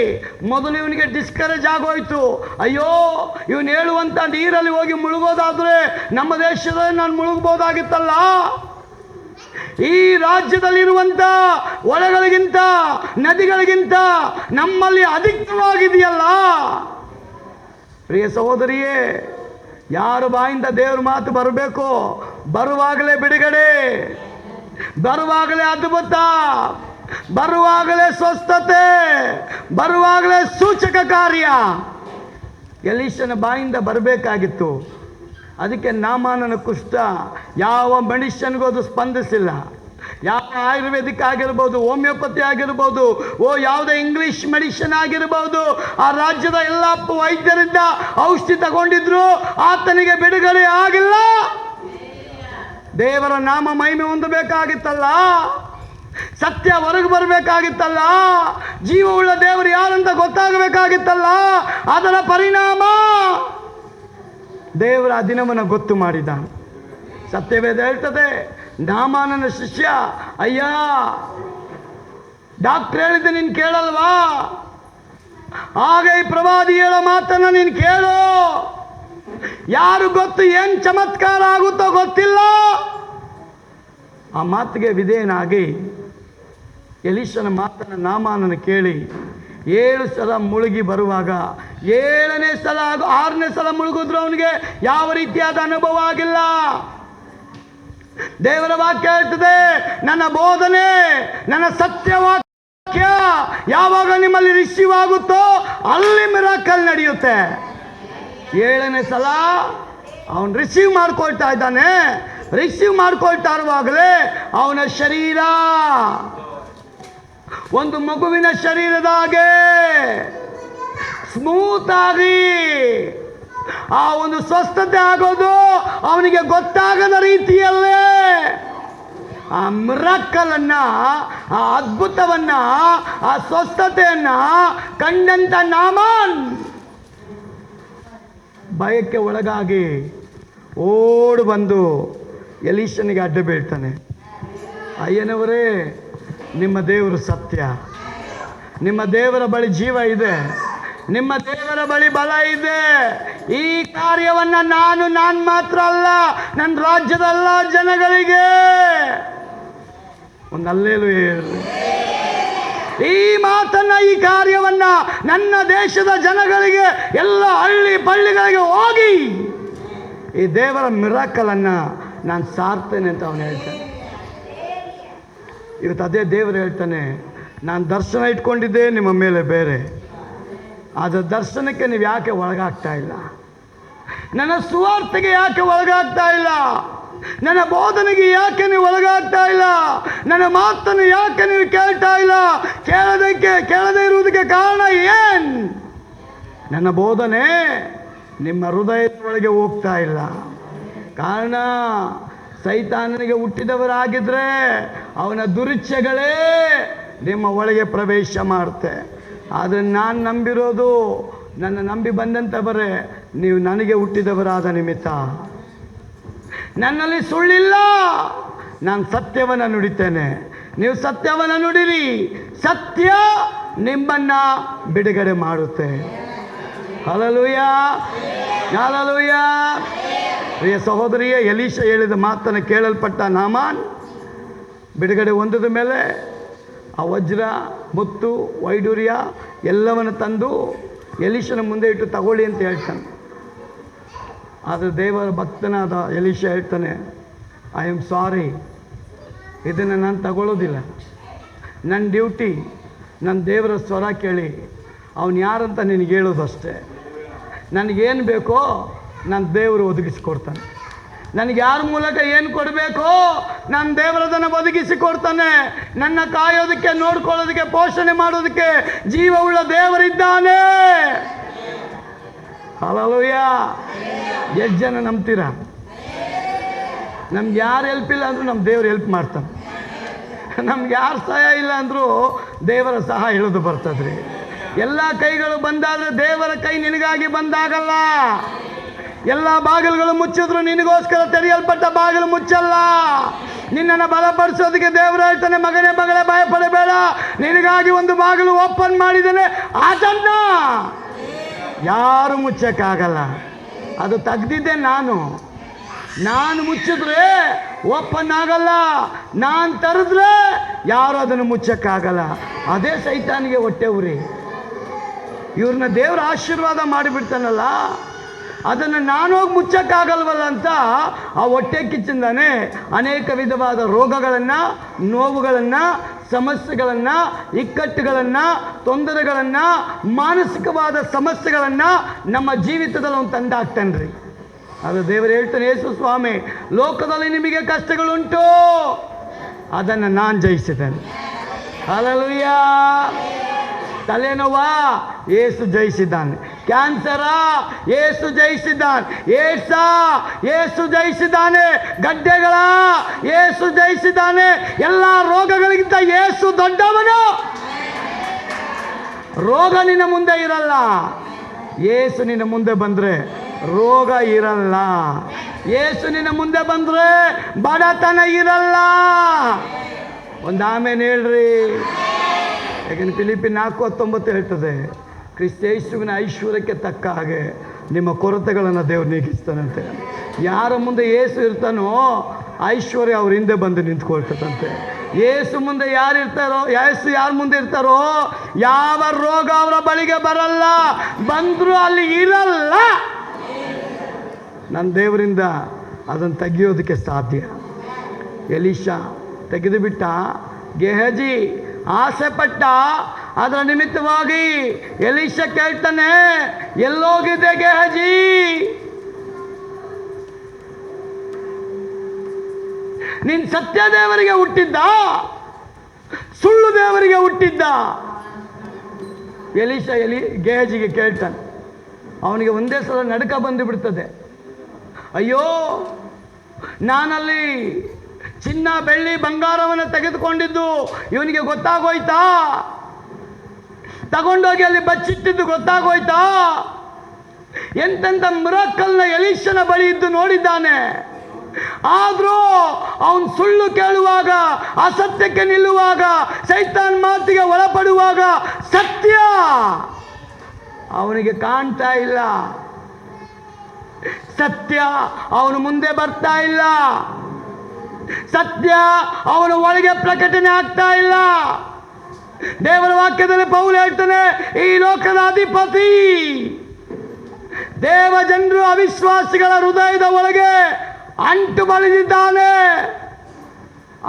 ಮೊದಲು ಇವನಿಗೆ ಡಿಸ್ಕರೇಜ್ ಆಗೋಯ್ತು. ಅಯ್ಯೋ, ಇವನು ಹೇಳುವಂಥ ನೀರಲ್ಲಿ ಹೋಗಿ ಮುಳುಗೋದಾದರೆ ನಮ್ಮ ದೇಶದಲ್ಲಿ ನಾನು ಮುಳುಗಬಹುದಾಗಿತ್ತಲ್ಲ. ಈ ರಾಜ್ಯದಲ್ಲಿರುವಂಥ ಹೊಳೆಗಳಿಗಿಂತ, ನದಿಗಳಿಗಿಂತ ನಮ್ಮಲ್ಲಿ ಅಧಿಕವಾಗಿದೆಯಲ್ಲ. ಪ್ರಿಯ ಸಹೋದರಿಯೇ, ಯಾರ ಬಾಯಿಂದ ದೇವ್ರ ಮಾತು ಬರಬೇಕು, ಬರುವಾಗಲೇ ಬಿಡುಗಡೆ, ಬರುವಾಗಲೇ ಅದ್ಭುತ, ಬರುವಾಗಲೇ ಸ್ವಸ್ಥತೆ, ಬರುವಾಗಲೇ ಸೂಚಕ ಕಾರ್ಯ ಎಲೀಷನ ಬಾಯಿಂದ ಬರಬೇಕಾಗಿತ್ತು. ಅದಕ್ಕೆ ನಾಮಾನನ ಕುಷ್ಠ ಯಾವ ಮನುಷ್ಯನಿಗೂ ಅದು ಸ್ಪಂದಿಸಿಲ್ಲ. ಯಾವ ಆಯುರ್ವೇದಿಕ್ ಆಗಿರ್ಬೋದು, ಹೋಮಿಯೋಪತಿ ಆಗಿರ್ಬೋದು, ಯಾವುದೇ ಇಂಗ್ಲಿಷ್ ಮೆಡಿಸಿನ್ ಆಗಿರ್ಬೋದು, ಆ ರಾಜ್ಯದ ಎಲ್ಲ ವೈದ್ಯರಿಂದ ಔಷಧಿ ತಗೊಂಡಿದ್ರು, ಆತನಿಗೆ ಬಿಡುಗಡೆ ಆಗಿಲ್ಲ. ದೇವರ ನಾಮ ಮಹಿಮೆ ಹೊಂದಬೇಕಾಗಿತ್ತಲ್ಲ, ಸತ್ಯ ಹೊರಗೆ ಬರಬೇಕಾಗಿತ್ತಲ್ಲ, ಜೀವವುಳ್ಳ ದೇವರು ಯಾರಂತ ಗೊತ್ತಾಗಬೇಕಾಗಿತ್ತಲ್ಲ. ಅದರ ಪರಿಣಾಮ ದೇವರ ಆ ದಿನವನ್ನು ಗೊತ್ತು ಮಾಡಿದ. ಸತ್ಯವೇದ ಹೇಳ್ತದೆ, ನಾಮಾನನ ಶಿಷ್ಯ, ಅಯ್ಯ ಡಾಕ್ಟರ್ ಹೇಳಿದ್ದೆ ನೀನು ಕೇಳಲ್ವಾ? ಆಗ ಈ ಪ್ರವಾದಿ ಹೇಳೋ ಮಾತನ್ನು ನೀನು ಕೇಳು. ಯಾರು ಗೊತ್ತು ಏನು ಚಮತ್ಕಾರ ಆಗುತ್ತೋ ಗೊತ್ತಿಲ್ಲ. ಆ ಮಾತಿಗೆ ವಿಧೇಯನಾಗಿ ಎಲೀಷನ ಮಾತನ್ನು ನಾಮಾನನ ಕೇಳಿ 7 ಸಲ ಮುಳುಗಿ ಬರುವಾಗ, 7ನೇ ಸಲ 6ನೇ ಸಲ ಮುಳುಗಿದ್ರು ಅವನಿಗೆ ಯಾವ ರೀತಿಯಾದ ಅನುಭವ ಆಗಿಲ್ಲ. ದೇವರ ವಾಕ್ಯ ಹೇಳ್ತದೆ, ನನ್ನ ಬೋಧನೆ, ನನ್ನ ಸತ್ಯವಾಕ್ಯ ಯಾವಾಗ ನಿಮ್ಮಲ್ಲಿ ರಿಸೀವ್ ಆಗುತ್ತೋ ಅಲ್ಲಿ ಮಿರಾಕಲ್ ನಡೆಯುತ್ತೆ. 7ನೇ ಸಲ ಅವನು ರಿಸೀವ್ ಮಾಡ್ಕೊಳ್ತಾ ಇದ್ದಾನೆ. ರಿಸೀವ್ ಮಾಡ್ಕೊಳ್ತಾ ಇರುವಾಗಲೇ ಅವನ ಶರೀರ ಒಂದು ಮಗುವಿನ ಶರೀರದಾಗೆ ಸ್ಮೂತ್ ಆಗಿ ಆ ಒಂದು ಸ್ವಸ್ಥತೆ ಆಗೋದು ಅವನಿಗೆ ಗೊತ್ತಾಗದ ರೀತಿಯಲ್ಲೇ ಆ ಮಿರಾಕಲನ್ನ, ಆ ಅದ್ಭುತವನ್ನ, ಆ ಸ್ವಸ್ಥತೆಯನ್ನ ಕಂಡಂತ ನಾಮಾನ್ ಭಯಕ್ಕೆ ಒಳಗಾಗಿ ಓಡಿ ಬಂದು ಎಲೀಷನಿಗೆ ಅಡ್ಡ ಬೀಳ್ತಾನೆ. ಅಯ್ಯನವರೇ, ನಿಮ್ಮ ದೇವರು ಸತ್ಯ, ನಿಮ್ಮ ದೇವರ ಬಳಿ ಜೀವ ಇದೆ, ನಿಮ್ಮ ದೇವರ ಬಳಿ ಬಲ ಇದೆ. ಈ ಕಾರ್ಯವನ್ನು ನಾನು ಮಾತ್ರ ಅಲ್ಲ, ನನ್ನ ರಾಜ್ಯದ ಎಲ್ಲ ಜನಗಳಿಗೆ ಒಂದು ಅಲ್ಲೇಲೂಯಾ ಹೇಳ್ರಿ. ಈ ಮಾತನ್ನ, ಈ ಕಾರ್ಯವನ್ನ ನನ್ನ ದೇಶದ ಜನಗಳಿಗೆ, ಎಲ್ಲ ಹಳ್ಳಿ ಪಳ್ಳಿಗಳಿಗೆ ಹೋಗಿ ಈ ದೇವರ ಮಿರಾಕಲನ್ನು ನಾನು ಸಾರ್ತೇನೆ ಅಂತ ಅವನು ಹೇಳ್ತಾನೆ. ಇವತ್ತು ಅದೇ ದೇವರು ಹೇಳ್ತಾನೆ, ನಾನು ದರ್ಶನ ಇಟ್ಕೊಂಡಿದ್ದೆ ನಿಮ್ಮ ಮೇಲೆ ಬೇರೆ, ಅದರ ದರ್ಶನಕ್ಕೆ ನೀವು ಯಾಕೆ ಒಳಗಾಗ್ತಾ ಇಲ್ಲ? ನನ್ನ ಸುವಾರ್ತೆಗೆ ಯಾಕೆ ಒಳಗಾಗ್ತಾ ಇಲ್ಲ? ನನ್ನ ಬೋಧನೆಗೆ ಯಾಕೆ ನೀವು ಒಳಗಾಗ್ತಾ ಇಲ್ಲ? ನನ್ನ ಮಾತನ್ನು ಯಾಕೆ ನೀವು ಕೇಳ್ತಾ ಇಲ್ಲ? ಕೇಳದೇ ಇರುವುದಕ್ಕೆ ಕಾರಣ ಏನು? ನನ್ನ ಬೋಧನೆ ನಿಮ್ಮ ಹೃದಯದೊಳಗೆ ಹೋಗ್ತಾ ಇಲ್ಲ. ಕಾರಣ, ಸೈತಾನನಿಗೆ ಹುಟ್ಟಿದವರಾಗಿದ್ದರೆ ಅವನ ದುರಿಚ್ಛೆಗಳೇ ನಿಮ್ಮ ಒಳಗೆ ಪ್ರವೇಶ ಮಾಡುತ್ತೆ. ಆದರೆ ನಾನು ನಂಬಿರೋದು, ನನ್ನ ನಂಬಿ ಬಂದಂಥವರೇ ನೀವು ನನಗೆ ಹುಟ್ಟಿದವರಾದ ನಿಮಿತ್ತ. ನನ್ನಲ್ಲಿ ಸುಳ್ಳಿಲ್ಲ, ನಾನು ಸತ್ಯವನ್ನು ನುಡಿತೇನೆ, ನೀವು ಸತ್ಯವನ್ನು ನುಡಿರಿ, ಸತ್ಯ ನಿಮ್ಮನ್ನ ಬಿಡುಗಡೆ ಮಾಡುತ್ತೆ. Hallelujah, hallelujah. ಪ್ರಿಯ ಸಹೋದರಿಯೇ, ಎಲೀಷ ಹೇಳಿದ ಮಾತನ್ನು ಕೇಳಲ್ಪಟ್ಟ ನಾಮಾನ್ ಬಿಡುಗಡೆ ಹೊಂದಿದ ಮೇಲೆ ಆ ವಜ್ರ, ಮುತ್ತು, ವೈಡೂರ್ಯ ಎಲ್ಲವನ್ನು ತಂದು ಎಲೀಷನ ಮುಂದೆ ಇಟ್ಟು ತಗೊಳ್ಳಿ ಅಂತ ಹೇಳ್ತಾನೆ. ಆದರೆ ದೇವರ ಭಕ್ತನಾದ ಎಲೀಷ ಹೇಳ್ತಾನೆ, ಐ ಆಮ್ ಸಾರಿ, ಇದನ್ನು ನಾನು ತಗೊಳ್ಳೋದಿಲ್ಲ. ನನ್ನ ಡ್ಯೂಟಿ ನನ್ನ ದೇವರ ಸ್ವರ ಕೇಳಿ ಅವನು ಯಾರಂತ ನಿನಗೆ ಹೇಳೋದಷ್ಟೇ. ನನಗೇನು ಬೇಕೋ ನನ್ನ ದೇವರು ಒದಗಿಸಿಕೊಡ್ತಾನೆ. ನನಗೆ ಯಾರ ಮೂಲಕ ಏನು ಕೊಡಬೇಕೋ ನನ್ನ ದೇವರದನ್ನು ಒದಗಿಸಿಕೊಡ್ತಾನೆ. ನನ್ನ ಕಾಯೋದಕ್ಕೆ, ನೋಡ್ಕೊಳ್ಳೋದಕ್ಕೆ, ಪೋಷಣೆ ಮಾಡೋದಕ್ಕೆ ಜೀವವುಳ್ಳ ದೇವರಿದ್ದಾನೆ. ಹಲ್ಲೆಲೂಯ. ಎಷ್ಟು ಜನ ನಂಬ್ತೀರಾ? ನಮ್ಗೆ ಯಾರು ಹೆಲ್ಪ್ ಇಲ್ಲ ಅಂದರೂ ನಮ್ಮ ದೇವರು ಹೆಲ್ಪ್ ಮಾಡ್ತಾನೆ. ನಮ್ಗೆ ಯಾರು ಸಹಾಯ ಇಲ್ಲ ಅಂದರೂ ದೇವರ ಸಹಾಯ ಇಳಿದು ಬರ್ತದ್ರಿ. ಎಲ್ಲ ಕೈಗಳು ಬಂದಾದರೆ ದೇವರ ಕೈ ನಿನಗಾಗಿ ಬಂದಾಗಲ್ಲ. ಎಲ್ಲ ಬಾಗಿಲುಗಳು ಮುಚ್ಚಿದ್ರು ನಿನಗೋಸ್ಕರ ತೆರೆಯಲ್ಪಟ್ಟ ಬಾಗಿಲು ಮುಚ್ಚಲ್ಲ. ನಿನ್ನನ್ನು ಬಲಪಡಿಸೋದಕ್ಕೆ ದೇವರು ಹೇಳ್ತಾನೆ, ಮಗನೇ ಮಗಳೇ ಭಯಪಡಬೇಡ, ನಿನಗಾಗಿ ಒಂದು ಬಾಗಿಲು ಓಪನ್ ಮಾಡಿದ್ದಾನೆ, ಅದನ್ನ ಯಾರು ಮುಚ್ಚಕ್ಕಾಗಲ್ಲ. ಅದು ತೆಗ್ದಿದ್ದೆ ನಾನು ಮುಚ್ಚಿದ್ರೆ ಓಪನ್ ಆಗಲ್ಲ, ನಾನು ತರಿದ್ರೆ ಯಾರು ಅದನ್ನು ಮುಚ್ಚಕ್ಕಾಗಲ್ಲ. ಅದೇ ಸೈತಾನಿಗೆ ಹೊಟ್ಟೆ ಉರಿ. ಇವ್ರನ್ನ ದೇವ್ರ ಆಶೀರ್ವಾದ ಮಾಡಿಬಿಡ್ತಾನಲ್ಲ, ಅದನ್ನು ನಾನೋಗಿ ಮುಚ್ಚಕ್ಕಾಗಲ್ವಲ್ಲ ಅಂತ ಆ ಹೊಟ್ಟೆ ಕಿಚ್ಚಿಂದಾನೆ ಅನೇಕ ವಿಧವಾದ ರೋಗಗಳನ್ನು, ನೋವುಗಳನ್ನು, ಸಮಸ್ಯೆಗಳನ್ನು, ಇಕ್ಕಟ್ಟುಗಳನ್ನು, ತೊಂದರೆಗಳನ್ನು, ಮಾನಸಿಕವಾದ ಸಮಸ್ಯೆಗಳನ್ನು ನಮ್ಮ ಜೀವಿತದಲ್ಲಿ ಅವನು ತಂದಾಕ್ತಾನೆ ರೀ. ಅದು ದೇವರು ಹೇಳ್ತಾನೆ, ಯೇಸು ಸ್ವಾಮಿ, ಲೋಕದಲ್ಲಿ ನಿಮಗೆ ಕಷ್ಟಗಳುಂಟು, ಅದನ್ನು ನಾನು ಜಯಿಸಿದ್ದೇನೆ. ಹಲ್ಲೆಲೂಯ. ತಲೆನೋವಾ ಯೇಸು ಜಯಿಸಿದ್ದಾನೆ. ಕ್ಯಾನ್ಸರಾ ಯೇಸು ಜಯಿಸಿದ್ದಾನೆ. ಏಡ್ಸಾ ಯೇಸು ಜಯಿಸಿದ್ದಾನೆ. ಗಡ್ಡೆಗಳ ಯೇಸು ಜಯಿಸಿದ್ದಾನೆ. ಎಲ್ಲ ರೋಗಗಳಿಗಿಂತ ಯೇಸು ದೊಡ್ಡವನು. ರೋಗ ನಿನ್ನ ಮುಂದೆ ಇರಲ್ಲ. ಯೇಸು ನಿನ್ನ ಮುಂದೆ ಬಂದರೆ ರೋಗ ಇರಲ್ಲ. ಯೇಸು ನಿನ್ನ ಮುಂದೆ ಬಂದರೆ ಬಡತನ ಇರಲ್ಲ. ಒಂದು ಆಮೇಲೆ ಹೇಳ್ರಿ. ಯಾಕಂದ್ರೆ ಫಿಲಿಪ್ಪಿ 4:19 ಹೇಳ್ತದೆ, ಕ್ರಿಸ್ತೇಸುವಿನ ಐಶ್ವರ್ಯಕ್ಕೆ ತಕ್ಕ ಹಾಗೆ ನಿಮ್ಮ ಕೊರತೆಗಳನ್ನು ದೇವರು ನೀಗಿಸ್ತಾನಂತೆ. ಯಾರ ಮುಂದೆ ಯೇಸು ಇರ್ತಾನೋ ಐಶ್ವರ್ಯ ಅವ್ರ ಹಿಂದೆ ಬಂದು ನಿಂತ್ಕೊಳ್ತದಂತೆ. ಯೇಸು ಮುಂದೆ ಯಾರು ಇರ್ತಾರೋ, ಯೇಸು ಯಾರ ಮುಂದೆ ಇರ್ತಾರೋ ಯಾವ ರೋಗ ಅವರ ಬಳಿಗೆ ಬರಲ್ಲ, ಬಂದರೂ ಅಲ್ಲಿ ಇರಲ್ಲ. ನನ್ನ ದೇವರಿಂದ ಅದನ್ನು ತೆಗೆಯೋದಕ್ಕೆ ಸಾಧ್ಯ. ಎಲೀಷ ತೆಗೆದು ಬಿಟ್ಟ. ಗೆಹಜಿ ಆಸೆ ಪಟ್ಟ. ಅದರ ನಿಮಿತ್ತವಾಗಿ ಎಲೀಷ ಕೇಳ್ತಾನೆ, ಎಲ್ಲೋಗಿದೆ ಗೆಹಜಿ? ನೀನು ಸತ್ಯ ದೇವರಿಗೆ ಹುಟ್ಟಿದ್ದ, ಸುಳ್ಳು ದೇವರಿಗೆ ಹುಟ್ಟಿದ್ದ? ಎಲೀಷ ಗೆಹಜಿಗೆ ಕೇಳ್ತಾನೆ. ಅವನಿಗೆ ಒಂದೇ ಸಲ ನಡುಕ ಬಂದು ಬಿಡ್ತದೆ. ಅಯ್ಯೋ, ನಾನಲ್ಲಿ ಚಿನ್ನ, ಬೆಳ್ಳಿ, ಬಂಗಾರವನ್ನು ತೆಗೆದುಕೊಂಡಿದ್ದು ಇವನಿಗೆ ಗೊತ್ತಾಗೋಯ್ತಾ? ತಗೊಂಡೋಗಿ ಅಲ್ಲಿ ಬಚ್ಚಿಟ್ಟಿದ್ದು ಗೊತ್ತಾಗೋಯ್ತಾ? ಎಂತೆಂಥ ಮಿರಾಕಲ್ನ ಎಲೀಷನ ಬಳಿ ಇದ್ದು ನೋಡಿದ್ದಾನೆ. ಆದರೂ ಅವನು ಸುಳ್ಳು ಕೇಳುವಾಗ, ಅಸತ್ಯಕ್ಕೆ ನಿಲ್ಲುವಾಗ, ಸೈತಾನ್ ಮಾತಿಗೆ ಒಳಪಡುವಾಗ ಸತ್ಯ ಅವನಿಗೆ ಕಾಣ್ತಾ ಇಲ್ಲ. ಸತ್ಯ ಅವನು ಮುಂದೆ ಬರ್ತಾ ಇಲ್ಲ. ಸತ್ಯ ಅವನ ಒಳಗೆ ಪ್ರಕಟಣೆ ಆಗ್ತಾ ಇಲ್ಲ. ದೇವರ ವಾಕ್ಯದಲ್ಲಿ ಪೌಲ ಹೇಳ್ತಾನೆ, ಈ ಲೋಕದ ಅಧಿಪತಿ ದೇವ ಜನರು ಅವಿಶ್ವಾಸಿಗಳ ಹೃದಯದ ಒಳಗೆ ಅಂಟು ಬಳಿದಿದ್ದಾನೆ.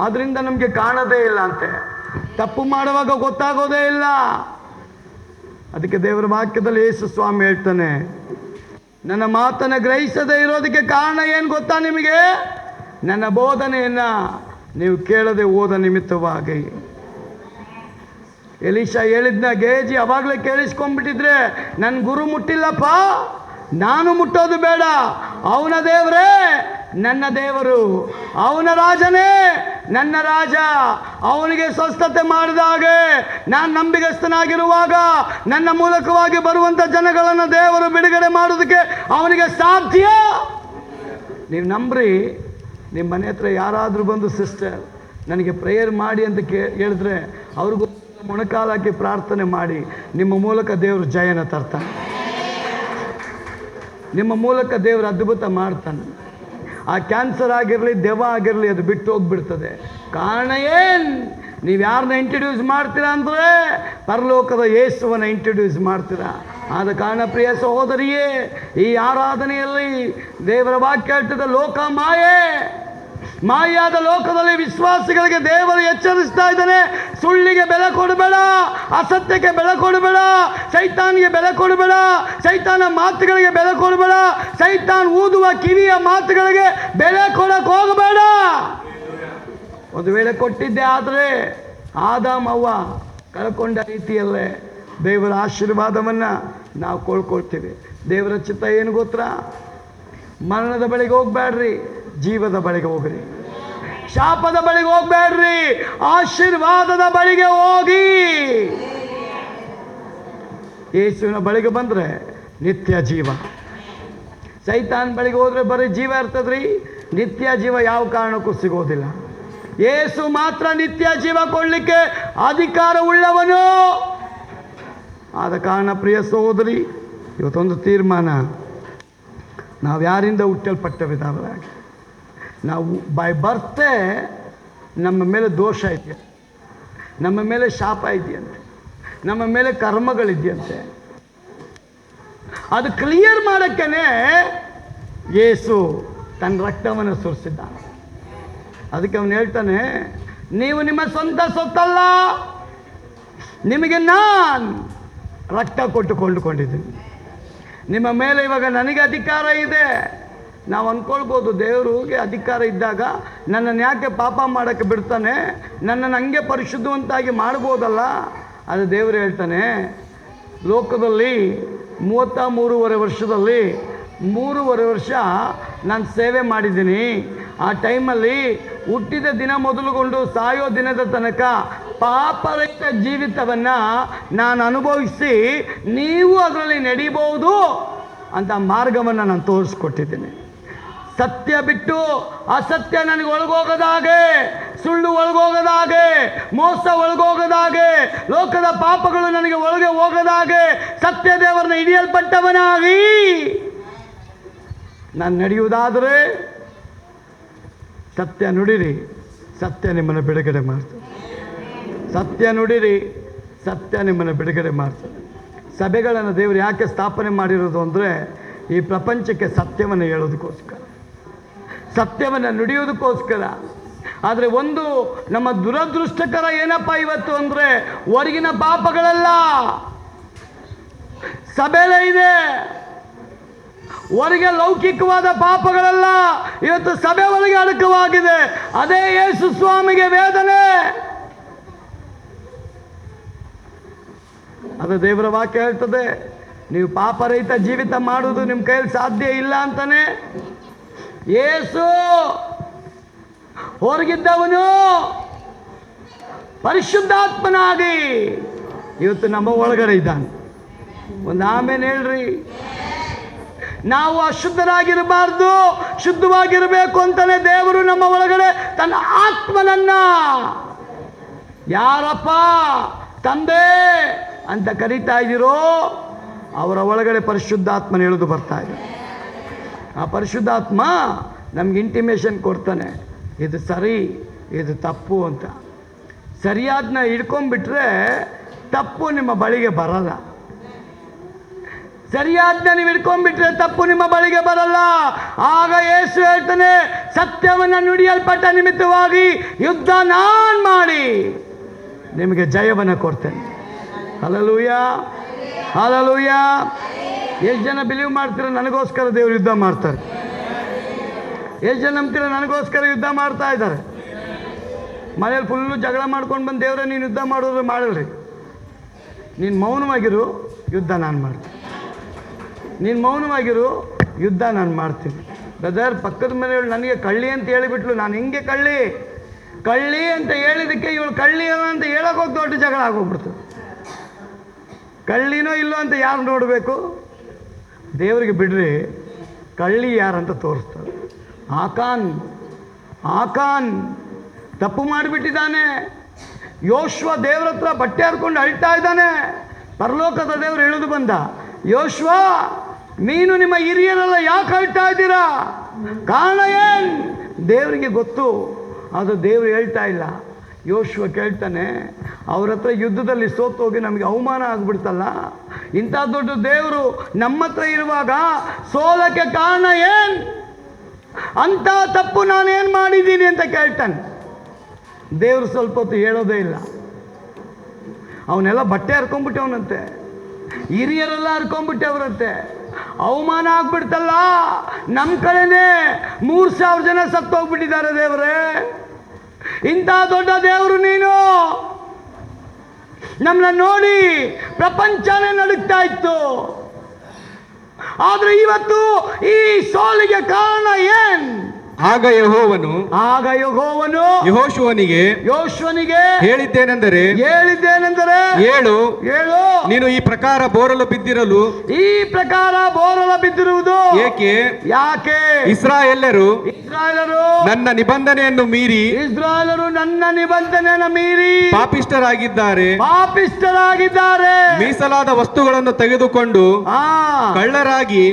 ಆದ್ರಿಂದ ನಮಗೆ ಕಾಣದೇ ಇಲ್ಲ ಅಂತೆ. ತಪ್ಪು ಮಾಡುವಾಗ ಗೊತ್ತಾಗೋದೇ ಇಲ್ಲ. ಅದಕ್ಕೆ ದೇವರ ವಾಕ್ಯದಲ್ಲಿ ಯೇಸು ಸ್ವಾಮಿ ಹೇಳ್ತಾನೆ, ನನ್ನ ಮಾತನ್ನು ಗ್ರಹಿಸದೇ ಇರೋದಕ್ಕೆ ಕಾರಣ ಏನು ಗೊತ್ತಾ ನಿಮಗೆ? ನನ್ನ ಬೋಧನೆಯನ್ನು ನೀವು ಕೇಳದೆ ಹೋದ ನಿಮಿತ್ತವಾಗಿ. ಎಲೀಷ ಹೇಳಿದ್ನ ಗೆಹಜಿ ಅವಾಗಲೇ ಕೇಳಿಸ್ಕೊಂಡ್ಬಿಟ್ಟಿದ್ರೆ, ನನ್ನ ಗುರು ಮುಟ್ಟಿಲ್ಲಪ್ಪ, ನಾನು ಮುಟ್ಟೋದು ಬೇಡ, ಅವನ ದೇವರೇ ನನ್ನ ದೇವರು, ಅವನ ರಾಜನೇ ನನ್ನ ರಾಜ. ಅವನಿಗೆ ಸ್ವಸ್ಥತೆ ಮಾಡಿದ ಹಾಗೆ ನಾನು ನಂಬಿಗಸ್ತನಾಗಿರುವಾಗ ನನ್ನ ಮೂಲಕವಾಗಿ ಬರುವಂಥ ಜನಗಳನ್ನು ದೇವರು ಬಿಡುಗಡೆ ಮಾಡೋದಕ್ಕೆ ಅವನಿಗೆ ಸಾಧ್ಯ. ನೀವು ನಂಬ್ರಿ, ನಿಮ್ಮ ಮನೆ ಹತ್ರ ಯಾರಾದರೂ ಬಂದು ಸಿಸ್ಟರ್ ನನಗೆ ಪ್ರೇಯರ್ ಮಾಡಿ ಅಂತ ಹೇಳಿದ್ರೆ ಅವ್ರಿಗೂ ಮೊಣಕಾಲಾಕಿ ಪ್ರಾರ್ಥನೆ ಮಾಡಿ ನಿಮ್ಮ ಮೂಲಕ ದೇವರು ಜಯನ ತರ್ತಾನೆ. ನಿಮ್ಮ ಮೂಲಕ ದೇವರು ಅದ್ಭುತ ಮಾಡ್ತಾನೆ. ಆ ಕ್ಯಾನ್ಸರ್ ಆಗಿರಲಿ, ದೆವ್ವ ಆಗಿರಲಿ, ಅದು ಬಿಟ್ಟು ಹೋಗ್ಬಿಡ್ತದೆ. ಕಾರಣ ಏನು? ನೀವು ಯಾರನ್ನ ಇಂಟ್ರಡ್ಯೂಸ್ ಮಾಡ್ತೀರಾ ಅಂದರೆ ಪರಲೋಕದ ಯೇಸುವನ್ನು ಇಂಟ್ರಡ್ಯೂಸ್ ಮಾಡ್ತೀರಾ. ಆದ ಕಾರಣ ಪ್ರಿಯ ಸಹೋದರಿಯೇ, ಈ ಆರಾಧನೆಯಲ್ಲಿ ದೇವರ ವಾಕ್ಯ ಹೇಳ್ತದೆ, ಲೋಕ ಮಾಯಾದ ಲೋಕದಲ್ಲಿ ವಿಶ್ವಾಸಿಗಳಿಗೆ ದೇವರು ಎಚ್ಚರಿಸ್ತಾ ಇದ್ದಾನೆ. ಸುಳ್ಳಿಗೆ ಬೆಲೆ ಕೊಡಬೇಡ, ಅಸತ್ಯಕ್ಕೆ ಬೆಲೆ ಕೊಡಬೇಡ, ಸೈತಾನಿಗೆ ಬೆಲೆ ಕೊಡಬೇಡ, ಸೈತಾನ ಮಾತುಗಳಿಗೆ ಬೆಲೆ ಕೊಡಬೇಡ, ಸೈತಾನ್ ಊದುವ ಕಿವಿಯ ಮಾತುಗಳಿಗೆ ಬೆಲೆ ಕೊಡಕ್ಕೆ ಹೋಗಬೇಡ. ಒಂದು ವೇಳೆ ಕೊಟ್ಟಿದ್ದೆ ಆದರೆ ಆದಾಮ್ ಅವ್ವ ಕಳ್ಕೊಂಡ ರೀತಿಯಲ್ಲೇ ದೇವರ ಆಶೀರ್ವಾದವನ್ನು ನಾವು ಕೊಳ್ಕೊಳ್ತೀವಿ. ದೇವರ ಚಿತ್ತ ಏನು ಗೊತ್ತಾ? ಮರಣದ ಬಳಿಗೆ ಹೋಗ್ಬೇಡ್ರಿ, ಜೀವದ ಬಳಿಗೆ ಹೋಗ್ರಿ. ಶಾಪದ ಬಳಿಗೆ ಹೋಗ್ಬೇಡ್ರಿ, ಆಶೀರ್ವಾದದ ಬಳಿಗೆ ಹೋಗಿ. ಯೇಸುವಿನ ಬಳಿಗೆ ಬಂದರೆ ನಿತ್ಯ ಜೀವ. ಸೈತಾನ್ ಬಳಿಗೆ ಹೋದ್ರೆ ಬರೀ ಜೀವ ಇರ್ತದ್ರಿ, ನಿತ್ಯ ಜೀವ ಯಾವ ಕಾರಣಕ್ಕೂ ಸಿಗೋದಿಲ್ಲ. ಯೇಸು ಮಾತ್ರ ನಿತ್ಯ ಜೀವ ಕೊಡಲಿಕ್ಕೆ ಅಧಿಕಾರ ಉಳ್ಳವನು. ಆದ ಕಾರಣ ಪ್ರಿಯ ಸಹೋದರಿ, ಇವತ್ತೊಂದು ತೀರ್ಮಾನ. ನಾವು ಯಾರಿಂದ ಹುಟ್ಟಲ್ಪಟ್ಟವಿದ್ದಾವೆ? ನಾವು ಬೈ ಬರ್ತೆ ನಮ್ಮ ಮೇಲೆ ದೋಷ ಇದೆಯಂತೆ, ನಮ್ಮ ಮೇಲೆ ಶಾಪ ಇದೆಯಂತೆ, ನಮ್ಮ ಮೇಲೆ ಕರ್ಮಗಳಿದೆಯಂತೆ. ಅದು ಕ್ಲಿಯರ್ ಮಾಡೋಕ್ಕೇ ಯೇಸು ತನ್ನ ರಕ್ತವನ್ನು ಸುರಿಸಿದ್ದಾನೆ. ಅದಕ್ಕೆ ಅವನು ಹೇಳ್ತಾನೆ, ನೀವು ನಿಮ್ಮ ಸ್ವಂತ ಸೊತ್ತಲ್ಲ, ನಿಮಗೆ ನಾನು ರಕ್ತ ಕೊಟ್ಟು ಕೊಂಡುಕೊಂಡಿದ್ದೀನಿ. ನಿಮ್ಮ ಮೇಲೆ ಇವಾಗ ನನಗೆ ಅಧಿಕಾರ ಇದೆ. ನಾವು ಅಂದ್ಕೊಳ್ಬೋದು, ದೇವರಿಗೆ ಅಧಿಕಾರ ಇದ್ದಾಗ ನನ್ನನ್ನು ಯಾಕೆ ಪಾಪ ಮಾಡೋಕ್ಕೆ ಬಿಡ್ತಾನೆ, ನನ್ನನ್ನು ಹಂಗೆ ಪರಿಶುದ್ಧವಂತಾಗಿ ಮಾಡ್ಬೋದಲ್ಲ. ಅದು ದೇವರು ಹೇಳ್ತಾನೆ, ಲೋಕದಲ್ಲಿ 33.5 ವರ್ಷದಲ್ಲಿ 3.5 ವರ್ಷ ನಾನು ಸೇವೆ ಮಾಡಿದ್ದೀನಿ. ಆ ಟೈಮಲ್ಲಿ ಹುಟ್ಟಿದ ದಿನ ಮೊದಲುಗೊಂಡು ಸಾಯೋ ದಿನದ ತನಕ ಪಾಪರಹಿತ ಜೀವಿತವನ್ನು ನಾನು ಅನುಭವಿಸಿ ನೀವು ಅದರಲ್ಲಿ ನಡಿಬಹುದು ಅಂತ ಮಾರ್ಗವನ್ನು ನಾನು ತೋರಿಸ್ಕೊಟ್ಟಿದ್ದೀನಿ. ಸತ್ಯ ಬಿಟ್ಟು ಅಸತ್ಯ ನನಗೆ ಒಳಗೋಗದಾಗೆ, ಸುಳ್ಳು ಒಳಗೋಗದಾಗೆ, ಮೋಸ ಒಳಗೋಗದಾಗೆ, ಲೋಕದ ಪಾಪಗಳು ನನಗೆ ಒಳಗೆ ಹೋಗದಾಗೆ ಸತ್ಯ ದೇವರನ್ನ ಹಿಡಿಯಲ್ಪಟ್ಟವನಾಗಿ ನಾನು ನಡೆಯುವುದಾದರೆ ಸತ್ಯ ನುಡಿರಿ, ಸತ್ಯ ನಿಮ್ಮನ್ನು ಬಿಡುಗಡೆ ಮಾಡ್ತದೆ. ಸತ್ಯ ನುಡಿರಿ, ಸತ್ಯ ನಿಮ್ಮನ್ನು ಬಿಡುಗಡೆ ಮಾಡ್ತದೆ. ಸಭೆಗಳನ್ನು ದೇವರು ಯಾಕೆ ಸ್ಥಾಪನೆ ಮಾಡಿರೋದು ಅಂದರೆ ಈ ಪ್ರಪಂಚಕ್ಕೆ ಸತ್ಯವನ್ನು ಹೇಳೋದಕ್ಕೋಸ್ಕರ, ಸತ್ಯವನ್ನು ನುಡಿಯೋದಕ್ಕೋಸ್ಕರ. ಆದರೆ ಒಂದು ನಮ್ಮ ದುರದೃಷ್ಟಕರ ಏನಪ್ಪ ಇವತ್ತು ಅಂದರೆ, ಹೊರಗಿನ ಪಾಪಗಳೆಲ್ಲ ಸಭೆಲೇ ಇದೆ, ಹೊರಗೆ ಲೌಕಿಕವಾದ ಪಾಪಗಳೆಲ್ಲ ಇವತ್ತು ಸಭೆ ಒಳಗೆ ಅಡಕವಾಗಿದೆ. ಅದೇ ಯೇಸು ಸ್ವಾಮಿಗೆ ವೇದನೆ. ಅದು ದೇವರ ವಾಕ್ಯ ಹೇಳ್ತದೆ, ನೀವು ಪಾಪರಹಿತ ಜೀವಿತ ಮಾಡುವುದು ನಿಮ್ಮ ಕೈಯಲ್ಲಿ ಸಾಧ್ಯ ಇಲ್ಲ ಅಂತಾನೆ. ಯೇಸು ಹೊರಗಿದ್ದವನು ಪರಿಶುದ್ಧಾತ್ಮನಾಗಿ ಇವತ್ತು ನಮ್ಮ ಒಳಗಡೆ ಇದ್ದಾನೆ. ಒಂದು ಆಮೇಲೆ ಹೇಳ್ರಿ. ನಾವು ಅಶುದ್ಧರಾಗಿರಬಾರ್ದು, ಶುದ್ಧವಾಗಿರಬೇಕು ಅಂತಾನೆ ದೇವರು ನಮ್ಮ ಒಳಗಡೆ ತನ್ನ ಆತ್ಮನನ್ನ ಯಾರಪ್ಪ ತಂದೆ ಅಂತ ಕರೀತಾ ಇದ್ದೀರೋ ಅವರ ಒಳಗಡೆ ಪರಿಶುದ್ಧಾತ್ಮನ ಹೇಳೋದು ಬರ್ತಾ ಇದೆ. ಆ ಪರಿಶುದ್ಧಾತ್ಮ ನಮ್ಗೆ ಇಂಟಿಮೇಷನ್ ಕೊಡ್ತಾನೆ, ಇದು ಸರಿ, ಇದು ತಪ್ಪು ಅಂತ. ಸರಿಯಾದನ್ನ ಹಿಡ್ಕೊಂಡ್ಬಿಟ್ರೆ ತಪ್ಪು ನಿಮ್ಮ ಬಳಿಗೆ ಬರಲ್ಲ. ಸರಿಯಾದನ್ನ ನೀವು ಹಿಡ್ಕೊಂಡ್ಬಿಟ್ರೆ ತಪ್ಪು ನಿಮ್ಮ ಬಳಿಗೆ ಬರಲ್ಲ. ಆಗ ಯೇಸು ಹೇಳ್ತಾನೆ, ಸತ್ಯವನ್ನು ನುಡಿಯಲ್ಪಟ್ಟ ನಿಮಿತ್ತವಾಗಿ ಯುದ್ಧ ನಾನು ಮಾಡಿ ನಿಮಗೆ ಜಯವನ್ನು ಕೊಡ್ತೇನೆ. Hallelujah, hallelujah. ಎಷ್ಟು ಜನ ಬಿಲೀವ್ ಮಾಡ್ತೀರ ನನಗೋಸ್ಕರ ದೇವರು ಯುದ್ಧ ಮಾಡ್ತಾರೆ? ಎಷ್ಟು ಜನ ನಂಬ್ತೀರ ನನಗೋಸ್ಕರ ಯುದ್ಧ ಮಾಡ್ತಾ ಇದ್ದಾರೆ? ಮನೇಲಿ ಫುಲ್ಲು ಜಗಳ ಮಾಡ್ಕೊಂಡು ಬಂದು ದೇವರೇ ನೀನು ಯುದ್ಧ ಮಾಡೋದ್ರೆ ಮಾಡಲ್ರಿ. ನೀನು ಮೌನವಾಗಿರು, ಯುದ್ಧ ನಾನು ಮಾಡ್ತೀನಿ. ನೀನು ಮೌನವಾಗಿರು, ಯುದ್ಧ ನಾನು ಮಾಡ್ತೀನಿ. ಬ್ರದರ್, ಪಕ್ಕದ ಮನೆಯವಳು ನನಗೆ ಕಳ್ಳಿ ಅಂತ ಹೇಳಿಬಿಟ್ಲು. ನಾನು ಹಿಂಗೆ ಕಳ್ಳಿ ಅಂತ ಹೇಳಿದ್ದಕ್ಕೆ ಇವಳು ಕಳ್ಳಿ ಅಲ್ಲ ಅಂತ ಹೇಳೋಕೋಗಿ ದೊಡ್ಡ ಜಗಳ ಆಗೋಗ್ಬಿಡ್ತು. ಕಳ್ಳಿನೋ ಇಲ್ಲೋ ಅಂತ ಯಾರು ನೋಡಬೇಕು? ದೇವರಿಗೆ ಬಿಡ್ರಿ, ಕಳ್ಳಿ ಯಾರಂತ ತೋರಿಸ್ತಾರೆ. ಆಕಾನ್ ಆಕಾನ್ ತಪ್ಪು ಮಾಡಿಬಿಟ್ಟಿದ್ದಾನೆ. ಯೋಶ್ವ ದೇವರ ಹತ್ರ ಬಟ್ಟೆ ಹರ್ಕೊಂಡು ಅಳ್ತಾ ಇದ್ದಾನೆ. ಪರಲೋಕದ ದೇವರು ಇಳಿದು ಬಂದ, ಯೋಶ್ವ ನೀನು ನಿಮ್ಮ ಹಿರಿಯರೆಲ್ಲ ಯಾಕೆ ಅಳ್ತಾ ಇದ್ದೀರಾ? ಕಾರಣ ಏನ್? ದೇವರಿಗೆ ಗೊತ್ತು, ಅದು ದೇವರು ಹೇಳ್ತಾ ಇಲ್ಲ. ಯೋಶ್ವ ಕೇಳ್ತಾನೆ, ಅವ್ರ ಹತ್ರ ಯುದ್ಧದಲ್ಲಿ ಸೋತೋಗಿ ನಮಗೆ ಅವಮಾನ ಆಗ್ಬಿಡ್ತಲ್ಲ, ಇಂಥ ದೊಡ್ಡ ದೇವರು ನಮ್ಮ ಹತ್ರ ಇರುವಾಗ ಸೋಲಕ್ಕೆ ಕಾರಣ ಏನ್? ಅಂತ ತಪ್ಪು ನಾನೇನು ಮಾಡಿದ್ದೀನಿ ಅಂತ ಕೇಳ್ತಾನೆ. ದೇವರು ಸ್ವಲ್ಪ ಹೊತ್ತು ಹೇಳೋದೇ ಇಲ್ಲ. ಅವನೆಲ್ಲ ಬಟ್ಟೆ ಹರ್ಕೊಂಡ್ಬಿಟ್ಟವನಂತೆ, ಹಿರಿಯರೆಲ್ಲ ಹರ್ಕೊಂಡ್ಬಿಟ್ಟವ್ರಂತೆ. ಅವಮಾನ ಆಗ್ಬಿಡ್ತಲ್ಲ, ನಮ್ಮ ಕಡೆನೇ 3,000 ಜನ ಸತ್ತೋಗ್ಬಿಟ್ಟಿದ್ದಾರೆ. ದೇವರೇ, ಇಂಥ ದೊಡ್ಡ ದೇವರು ನೀನು, ನಮ್ಮನ್ನ ನೋಡಿ ಪ್ರಪಂಚನೇ ನಡುಗ್ತಾ ಇತ್ತು. ಆದ್ರೆ ಇವತ್ತು ಈ ಸೋಲಿಗೆ ಕಾರಣ ಏನ್? ಆಗ ಯೆಹೋವನು ಯೋಶುವನಿಗೆ ಹೇಳಿದ್ದೇನೆಂದರೆ, ಏಳು, ನೀನು ಈ ಪ್ರಕಾರ ಬೋರಲು ಬಿದ್ದಿರುವುದು ಯಾಕೆ? ಇಸ್ರಾಯೇಲರು ನನ್ನ ನಿಬಂಧನೆಯನ್ನು ಮೀರಿ ಪಾಪಿಷ್ಠರಾಗಿದ್ದಾರೆ. ಮೀಸಲಾದ ವಸ್ತುಗಳನ್ನು ತೆಗೆದುಕೊಂಡು ಕಳ್ಳರಾಗಿ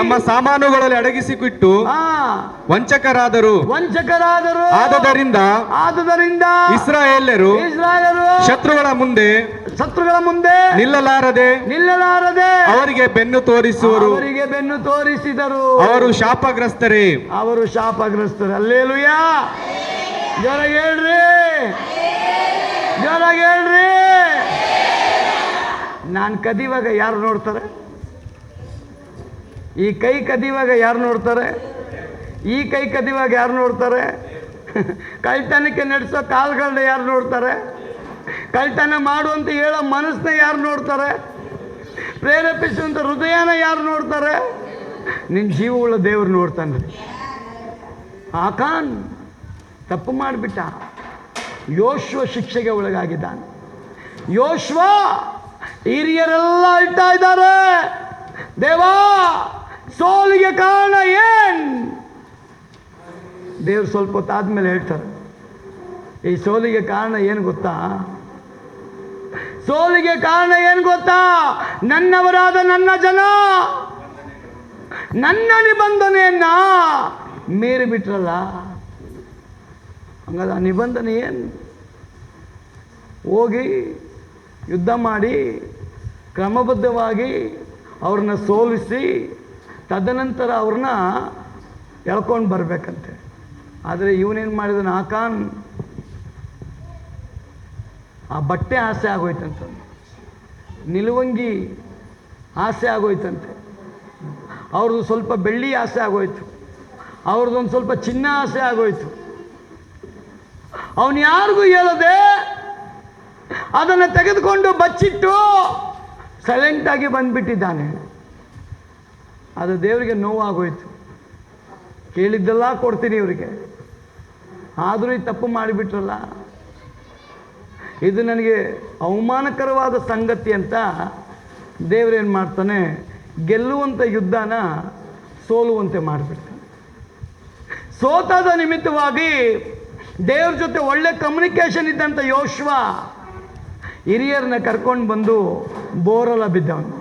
ತಮ್ಮ ಸಾಮಾನುಗಳಲ್ಲಿ ಅಡಗಿಸಿಬಿಟ್ಟು ವಂಚಕರಾದರು. ಆದುದರಿಂದ ಇಸ್ರಾಯೇಲ್ಯರು ಶತ್ರುಗಳ ಮುಂದೆ ನಿಲ್ಲಲಾರದೆ ಅವರಿಗೆ ಬೆನ್ನು ತೋರಿಸಿದರು. ಅವರು ಶಾಪಗ್ರಸ್ತರೇ. ಅಲ್ಲೇಲುಯಾ, ಜೋರಾಗಿ ಹೇಳ್ರಿ. ನಾನು ಕದಿವಾಗ ಯಾರು ನೋಡ್ತಾರೆ? ಈ ಕೈ ಕದಿವಾಗ ಯಾರು ನೋಡ್ತಾರೆ? ಈ ಕೈ ಕದಿವಾಗ ಯಾರು ನೋಡ್ತಾರೆ? ಕಳ್ತನಕ್ಕೆ ನಡೆಸೋ ಕಾಲ್ಗಳನ್ನ ಯಾರು ನೋಡ್ತಾರೆ? ಕಳ್ತನ ಮಾಡುವಂತ ಹೇಳೋ ಮನಸ್ಸನ್ನ ಯಾರು ನೋಡ್ತಾರೆ? ಪ್ರೇರೇಪಿಸುವಂಥ ಹೃದಯನ ಯಾರು ನೋಡ್ತಾರೆ? ನಿನ್ನ ಜೀವವುಳ್ಳ ದೇವರು ನೋಡ್ತಾನೆ. ಆಕಾನ್ ತಪ್ಪು ಮಾಡಿಬಿಟ್ಟ. ಯೋಶ್ವ ಶಿಕ್ಷೆಗೆ ಒಳಗಾಗಿದ್ದಾನೆ. ಯೋಶ್ವ ಹಿರಿಯರೆಲ್ಲ ಅಳ್ತಾ ಇದ್ದಾರೆ, ದೇವಾ ಸೋಲಿಗೆ ಕಾರಣ ಏನ್? ದೇವ್ರು ಸ್ವಲ್ಪ ಹೊತ್ತಾದ್ಮೇಲೆ ಹೇಳ್ತಾರೆ, ಈ ಸೋಲಿಗೆ ಕಾರಣ ಏನು ಗೊತ್ತಾ? ನನ್ನವರಾದ ನನ್ನ ಜನ ನನ್ನ ನಿಬಂಧನೆಯನ್ನ ಮೀರಿ ಬಿಟ್ರಲ್ಲ. ಹಂಗಾದ್ರೆ ಆ ನಿಬಂಧನೆ ಏನು? ಹೋಗಿ ಯುದ್ಧ ಮಾಡಿ ಕ್ರಮಬದ್ಧವಾಗಿ ಅವ್ರನ್ನ ಸೋಲಿಸಿ ತದನಂತರ ಅವ್ರನ್ನ ಎಳ್ಕೊಂಡು ಬರಬೇಕಂತೆ. ಆದರೆ ಇವನೇನು ಮಾಡಿದನು? ಆಕಾನ್ ಆ ಬಟ್ಟೆ ಆಸೆ ಆಗೋಯ್ತಂತೆ, ನಿಲುವಂಗಿ ಆಸೆ ಆಗೋಯ್ತಂತೆ, ಅವ್ರದ್ದು ಸ್ವಲ್ಪ ಬೆಳ್ಳಿ ಆಸೆ ಆಗೋಯ್ತು, ಅವ್ರದ್ದೊಂದು ಸ್ವಲ್ಪ ಚಿನ್ನ ಆಸೆ ಆಗೋಯ್ತು. ಅವನು ಯಾರಿಗೂ ಹೇಳದೆ ಅದನ್ನು ತೆಗೆದುಕೊಂಡು ಬಚ್ಚಿಟ್ಟು ಸೈಲೆಂಟಾಗಿ ಬಂದ್ಬಿಟ್ಟಿದ್ದಾನೆ. ಅದು ದೇವರಿಗೆ ನೋವಾಗೋಯ್ತು. ಕೇಳಿದ್ದೆಲ್ಲ ಕೊಡ್ತೀನಿ ಇವರಿಗೆ, ಆದರೂ ಈ ತಪ್ಪು ಮಾಡಿಬಿಟ್ರಲ್ಲ, ಇದು ನನಗೆ ಅವಮಾನಕರವಾದ ಸಂಗತಿ ಅಂತ ದೇವರೇನು ಮಾಡ್ತಾನೆ? ಗೆಲ್ಲುವಂಥ ಯುದ್ಧನ ಸೋಲುವಂತೆ ಮಾಡಿಬಿಡ್ತಾನೆ. ಸೋತಾದ ನಿಮಿತ್ತವಾಗಿ ದೇವ್ರ ಜೊತೆ ಒಳ್ಳೆ ಕಮ್ಯುನಿಕೇಷನ್ ಇದ್ದಂಥ ಯೋಶ್ವ ಹಿರಿಯರನ್ನ ಕರ್ಕೊಂಡು ಬಂದು ಬೋರಲ ಬಿದ್ದವನು.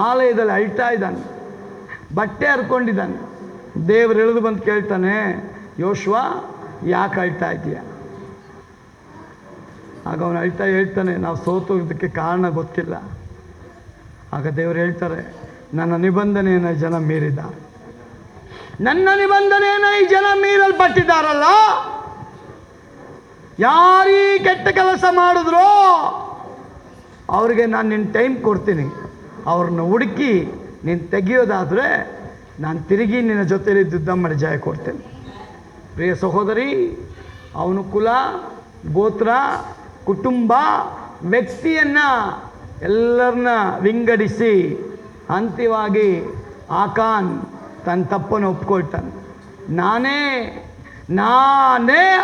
ಆಲಯದಲ್ಲಿ ಅಳ್ತಾ ಇದ್ದಾನೆ, ಬಟ್ಟೆ ಹರ್ಕೊಂಡಿದ್ದಾನೆ. ದೇವರು ಇಳಿದು ಬಂದು ಕೇಳ್ತಾನೆ, ಯೋಶ್ವ ಯಾಕೆ ಅಳ್ತಾ ಇದೀಯ? ಆಗ ಅವನು ಅಳ್ತಾ ಹೇಳ್ತಾನೆ, ನಾವು ಸೋತೋದಕ್ಕೆ ಕಾರಣ ಗೊತ್ತಿಲ್ಲ. ಆಗ ದೇವರು ಹೇಳ್ತಾರೆ, ನನ್ನ ನಿಬಂಧನೆಯನ್ನು ಜನ ಮೀರಿದ, ನನ್ನ ನಿಬಂಧನೆಯನ್ನು ಈ ಜನ ಮೀರಲ್ಪಟ್ಟಿದ್ದಾರಲ್ಲ, ಯಾರೀ ಕೆಟ್ಟ ಕೆಲಸ ಮಾಡಿದ್ರು ಅವ್ರಿಗೆ ನಾನು ನಿನ್ನ ಟೈಮ್ ಕೊಡ್ತೀನಿ. ಅವ್ರನ್ನ ಹುಡುಕಿ ನೀನು ತೆಗೆಯೋದಾದರೆ ನಾನು ತಿರುಗಿ ನಿನ್ನ ಜೊತೆಯಲ್ಲಿ ಯುದ್ಧ ಮಾಡಿ ಜಯ ಕೊಡ್ತೇನೆ. ಪ್ರಿಯ ಸಹೋದರಿ, ಅವನು ಕುಲ, ಗೋತ್ರ, ಕುಟುಂಬ, ವ್ಯಕ್ತಿಯನ್ನು ಎಲ್ಲರನ್ನ ವಿಂಗಡಿಸಿ ಅಂತಿಮವಾಗಿ ಆಕಾನ್ ತನ್ನ ತಪ್ಪನ್ನು ಒಪ್ಕೊಳ್ತಾನೆ. ನಾನೇ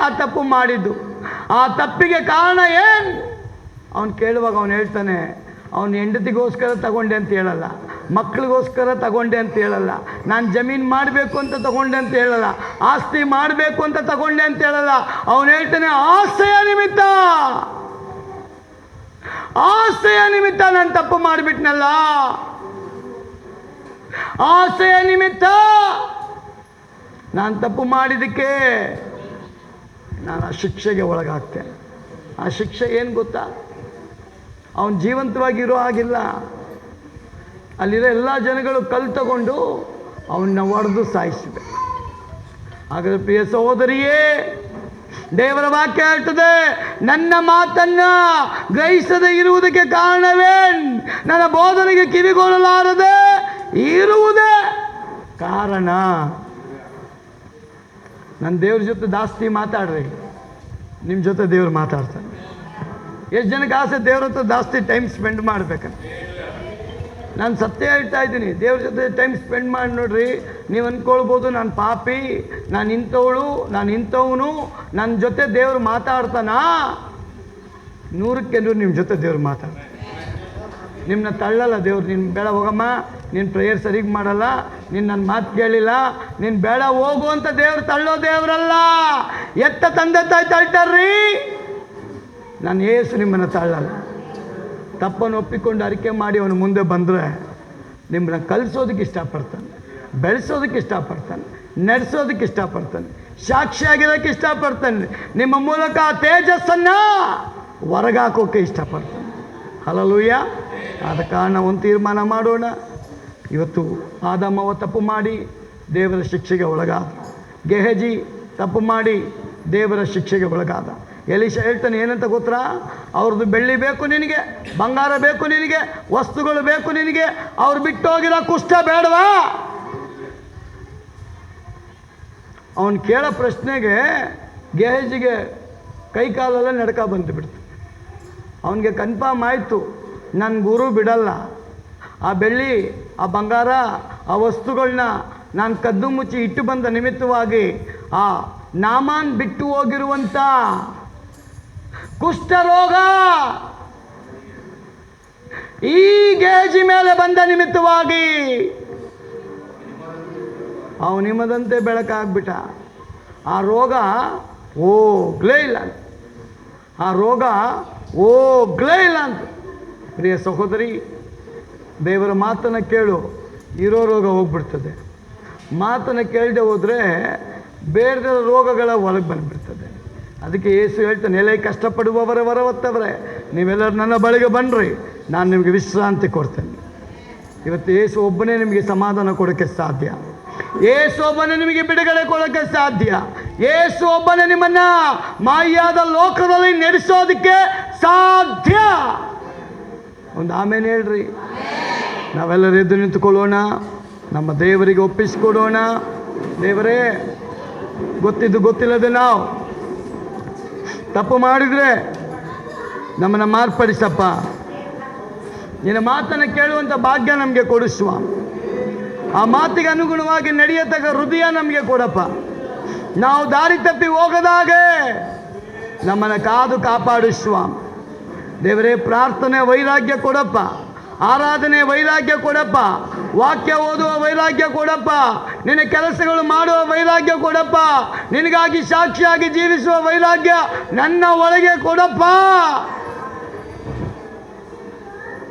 ಆ ತಪ್ಪು ಮಾಡಿದ್ದು. ಆ ತಪ್ಪಿಗೆ ಕಾರಣ ಏನು? ಅವನು ಕೇಳುವಾಗ ಅವನು ಹೇಳ್ತಾನೆ, ಅವನು ಹೆಂಡತಿಗೋಸ್ಕರ ತಗೊಂಡೆ ಅಂತ ಹೇಳಲ್ಲ, ಮಕ್ಕಳಿಗೋಸ್ಕರ ತಗೊಂಡೆ ಅಂತ ಹೇಳಲ್ಲ, ನಾನು ಜಮೀನು ಮಾಡಬೇಕು ಅಂತ ತಗೊಂಡೆ ಅಂತ ಹೇಳಲ್ಲ, ಆಸ್ತಿ ಮಾಡಬೇಕು ಅಂತ ತಗೊಂಡೆ ಅಂತ ಹೇಳಲ್ಲ. ಅವನು ಹೇಳ್ತಾನೆ ಆಸೆಯ ನಿಮಿತ್ತ, ಆಸೆಯ ನಿಮಿತ್ತ ನಾನು ತಪ್ಪು ಮಾಡಿಬಿಟ್ನಲ್ಲ, ಆಸೆಯ ನಿಮಿತ್ತ ನಾನು ತಪ್ಪು ಮಾಡಿದ್ದಕ್ಕೆ ನಾನು ಆ ಶಿಕ್ಷೆಗೆ ಒಳಗಾಗ್ತೇನೆ. ಆ ಶಿಕ್ಷೆ ಏನು ಗೊತ್ತಾ? ಅವನು ಜೀವಂತವಾಗಿರೋ ಹಾಗಿಲ್ಲ. ಅಲ್ಲಿರೋ ಎಲ್ಲ ಜನಗಳು ಕಲ್ಲು ತಗೊಂಡು ಅವನ್ನ ಹೊಡೆದು ಸಾಯಿಸಿದೆ. ಹಾಗಾದರೆ ಪ್ರಿಯ ಸಹೋದರಿಯೇ, ದೇವರ ವಾಕ್ಯ ಹೇಳ್ತದೆ, ನನ್ನ ಮಾತನ್ನ ಗ್ರಹಿಸದೆ ಇರುವುದಕ್ಕೆ ಕಾರಣವೇನ್? ನನ್ನ ಬೋಧನೆಗೆ ಕಿವಿಗೊಳ್ಳಲಾರದೆ ಇರುವುದೇ ಕಾರಣ. ನನ್ನ ದೇವ್ರ ಜೊತೆ ಜಾಸ್ತಿ ಮಾತಾಡ್ರಿ, ನಿಮ್ಮ ಜೊತೆ ದೇವ್ರು ಮಾತಾಡ್ತಾನೆ. ಎಷ್ಟು ಜನಕ್ಕೆ ಆಸೆ ದೇವ್ರ ಹತ್ರ ಜಾಸ್ತಿ ಟೈಮ್ ಸ್ಪೆಂಡ್ ಮಾಡ್ಬೇಕಂತ? ನಾನು ಸತ್ಯ ಹೇಳ್ತಾ ಇದ್ದೀನಿ, ದೇವ್ರ ಜೊತೆ ಟೈಮ್ ಸ್ಪೆಂಡ್ ಮಾಡಿ ನೋಡ್ರಿ. ನೀವು ಅಂದ್ಕೊಳ್ಬೋದು ನಾನು ಪಾಪಿ, ನಾನು ಇಂಥವಳು, ನಾನು ಇಂಥವನು, ನನ್ನ ಜೊತೆ ದೇವ್ರು ಮಾತಾಡ್ತಾನ? 100ಕ್ಕೆ 100 ನಿಮ್ಮ ಜೊತೆ ದೇವ್ರು ಮಾತಾಡ್ತಾನೆ. ನಿಮ್ಮನ್ನ ತಳ್ಳಲ್ಲ ದೇವ್ರು. ನೀನು ಬೇಡ ಹೋಗಮ್ಮ, ನೀನು ಪ್ರೇಯರ್ ಸರಿಗೆ ಮಾಡಲ್ಲ, ನೀನು ನನ್ನ ಮಾತು ಕೇಳಿಲ್ಲ, ನೀನು ಬೇಡ ಹೋಗು ಅಂತ ದೇವ್ರು ತಳ್ಳೋ ದೇವ್ರಲ್ಲ. ಎತ್ತ ತಂದೆ ತಾಯಿ ತಳ್ತಾರ್ರಿ, ನಾನು ಏಸು ನಿಮ್ಮನ್ನು ತಳ್ಳಲ್ಲ. ತಪ್ಪನ್ನು ಒಪ್ಪಿಕೊಂಡು ಅರಿಕೆ ಮಾಡಿ ಅವನು ಮುಂದೆ ಬಂದರೆ ನಿಮ್ಮನ್ನ ಕಲಿಸೋದಕ್ಕೆ ಇಷ್ಟಪಡ್ತಾನೆ, ಬೆಳೆಸೋದಕ್ಕೆ ಇಷ್ಟಪಡ್ತಾನೆ, ನಡೆಸೋದಕ್ಕೆ ಇಷ್ಟಪಡ್ತಾನೆ, ಸಾಕ್ಷಿಯಾಗಿರೋಕ್ಕೆ ಇಷ್ಟಪಡ್ತಾನೆ, ನಿಮ್ಮ ಮೂಲಕ ಆ ತೇಜಸ್ಸನ್ನು ಹೊರಗಾಕೋಕ್ಕೆ ಇಷ್ಟಪಡ್ತಾನೆ. ಹಲ್ಲೆಲೂಯಾ. ಆದ ಕಾರಣ ಒಂದು ತೀರ್ಮಾನ ಮಾಡೋಣ. ಇವತ್ತು ಆದಾಮವ ತಪ್ಪು ಮಾಡಿ ದೇವರ ಶಿಕ್ಷೆಗೆ ಒಳಗಾದ, ಗೆಹಜಿ ತಪ್ಪು ಮಾಡಿ ದೇವರ ಶಿಕ್ಷೆಗೆ ಒಳಗಾದ. ಎಲೀಷ ಹೇಳ್ತಾನೆ ಏನಂತ ಗೊತ್ತಾ? ಅವ್ರದ್ದು ಬೆಳ್ಳಿ ಬೇಕು ನಿನಗೆ, ಬಂಗಾರ ಬೇಕು ನಿನಗೆ, ವಸ್ತುಗಳು ಬೇಕು ನಿನಗೆ, ಅವ್ರು ಬಿಟ್ಟು ಹೋಗಿರೋ ಕುಷ್ಠ ಬೇಡವಾ? ಅವನು ಕೇಳೋ ಪ್ರಶ್ನೆಗೆ ಗೆಹಜಿಗೆ ಕೈ ಕಾಲೆಲ್ಲ ನಡ್ಕ ಬಂದುಬಿಡ್ತು. ಅವನಿಗೆ ಕನ್ಫರ್ಮ್ ಆಯಿತು, ನನ್ನ ಗುರು ಬಿಡಲ್ಲ, ಆ ಬೆಳ್ಳಿ, ಆ ಬಂಗಾರ, ಆ ವಸ್ತುಗಳನ್ನ ನಾನು ಕದ್ದು ಮುಚ್ಚಿ ಇಟ್ಟು ಬಂದ ನಿಮಿತ್ತವಾಗಿ ಆ ನಾಮಾನ್ ಬಿಟ್ಟು ಹೋಗಿರುವಂಥ ಕುಷ್ಠರೋಗ ಈ ಗೆಹಜಿ ಮೇಲೆ ಬಂದ ನಿಮಿತ್ತವಾಗಿ ಅವು ನಿಮ್ಮದಂತೆ ಬೆಳಕಾಗ್ಬಿಟ್ಟ. ಆ ರೋಗ ಹೋಗ್ಲೇ ಇಲ್ಲ, ಆ ರೋಗ ಹೋಗ್ಲೇ ಇಲ್ಲ ಅಂತ. ಪ್ರಿಯ ಸಹೋದರಿ, ದೇವರ ಮಾತನ್ನು ಕೇಳು, ಇರೋ ರೋಗ ಹೋಗ್ಬಿಡ್ತದೆ. ಮಾತನ್ನು ಕೇಳದೆ ಹೋದರೆ ಬೇರೆ ರೋಗಗಳ ಒಳಗೆ ಬಂದುಬಿಡ್ತದೆ. ಅದಕ್ಕೆ ಯೇಸು ಹೇಳ್ತಾನೆ, ಎಲೆ ಕಷ್ಟಪಡುವವರ ಹೊತ್ತವರೇ ನೀವೆಲ್ಲರೂ ನನ್ನ ಬಳಿಗೆ ಬನ್ನಿರಿ, ನಾನು ನಿಮಗೆ ವಿಶ್ರಾಂತಿ ಕೊಡ್ತೇನೆ. ಇವತ್ತು ಯೇಸು ಒಬ್ಬನೇ ನಿಮಗೆ ಸಮಾಧಾನ ಕೊಡೋಕ್ಕೆ ಸಾಧ್ಯ, ಯೇಸು ಒಬ್ಬನೇ ನಿಮಗೆ ಬಿಡುಗಡೆ ಕೊಡೋಕ್ಕೆ ಸಾಧ್ಯ, ಯೇಸು ಒಬ್ಬನೇ ನಿಮ್ಮನ್ನು ಮಾಯಾದ ಲೋಕದಲ್ಲಿ ನಡೆಸೋದಕ್ಕೆ ಸಾಧ್ಯ. ಒಂದು ಆಮೇಲೆ ಹೇಳ್ರಿ. ನಾವೆಲ್ಲರೂ ಎದ್ದು ನಿಂತುಕೊಳ್ಳೋಣ, ನಮ್ಮ ದೇವರಿಗೆ ಒಪ್ಪಿಸಿಕೊಡೋಣ. ದೇವರೇ, ಗೊತ್ತಿದ್ದು ಗೊತ್ತಿಲ್ಲದೆ ನಾವು ತಪ್ಪು ಮಾಡಿದರೆ ನಮ್ಮನ್ನು ಮಾರ್ಪಡಿಸಪ್ಪ. ನಿನ್ನ ಮಾತನ್ನು ಕೇಳುವಂಥ ಭಾಗ್ಯ ನಮಗೆ ಕೊಡು ಸ್ವಾಮಿ. ಆ ಮಾತಿಗೆ ಅನುಗುಣವಾಗಿ ನಡೆಯತಕ್ಕ ಹೃದಯ ನಮಗೆ ಕೊಡಪ್ಪ. ನಾವು ದಾರಿ ತಪ್ಪಿ ಹೋಗದಾಗೆ ನಮ್ಮನ್ನು ಕಾದು ಕಾಪಾಡು ಸ್ವಾಮಿ. ದೇವರೇ, ಪ್ರಾರ್ಥನೆ ವೈರಾಗ್ಯ ಕೊಡಪ್ಪ, ಆರಾಧನೆ ವೈರಾಗ್ಯ ಕೊಡಪ್ಪ, ವಾಕ್ಯ ಓದುವ ವೈರಾಗ್ಯ ಕೊಡಪ್ಪ, ನಿನ್ನ ಕೆಲಸಗಳು ಮಾಡುವ ವೈರಾಗ್ಯ ಕೊಡಪ್ಪ, ನಿನಗಾಗಿ ಸಾಕ್ಷಿಯಾಗಿ ಜೀವಿಸುವ ವೈರಾಗ್ಯ ನನ್ನ ಒಳಗೆ ಕೊಡಪ್ಪ.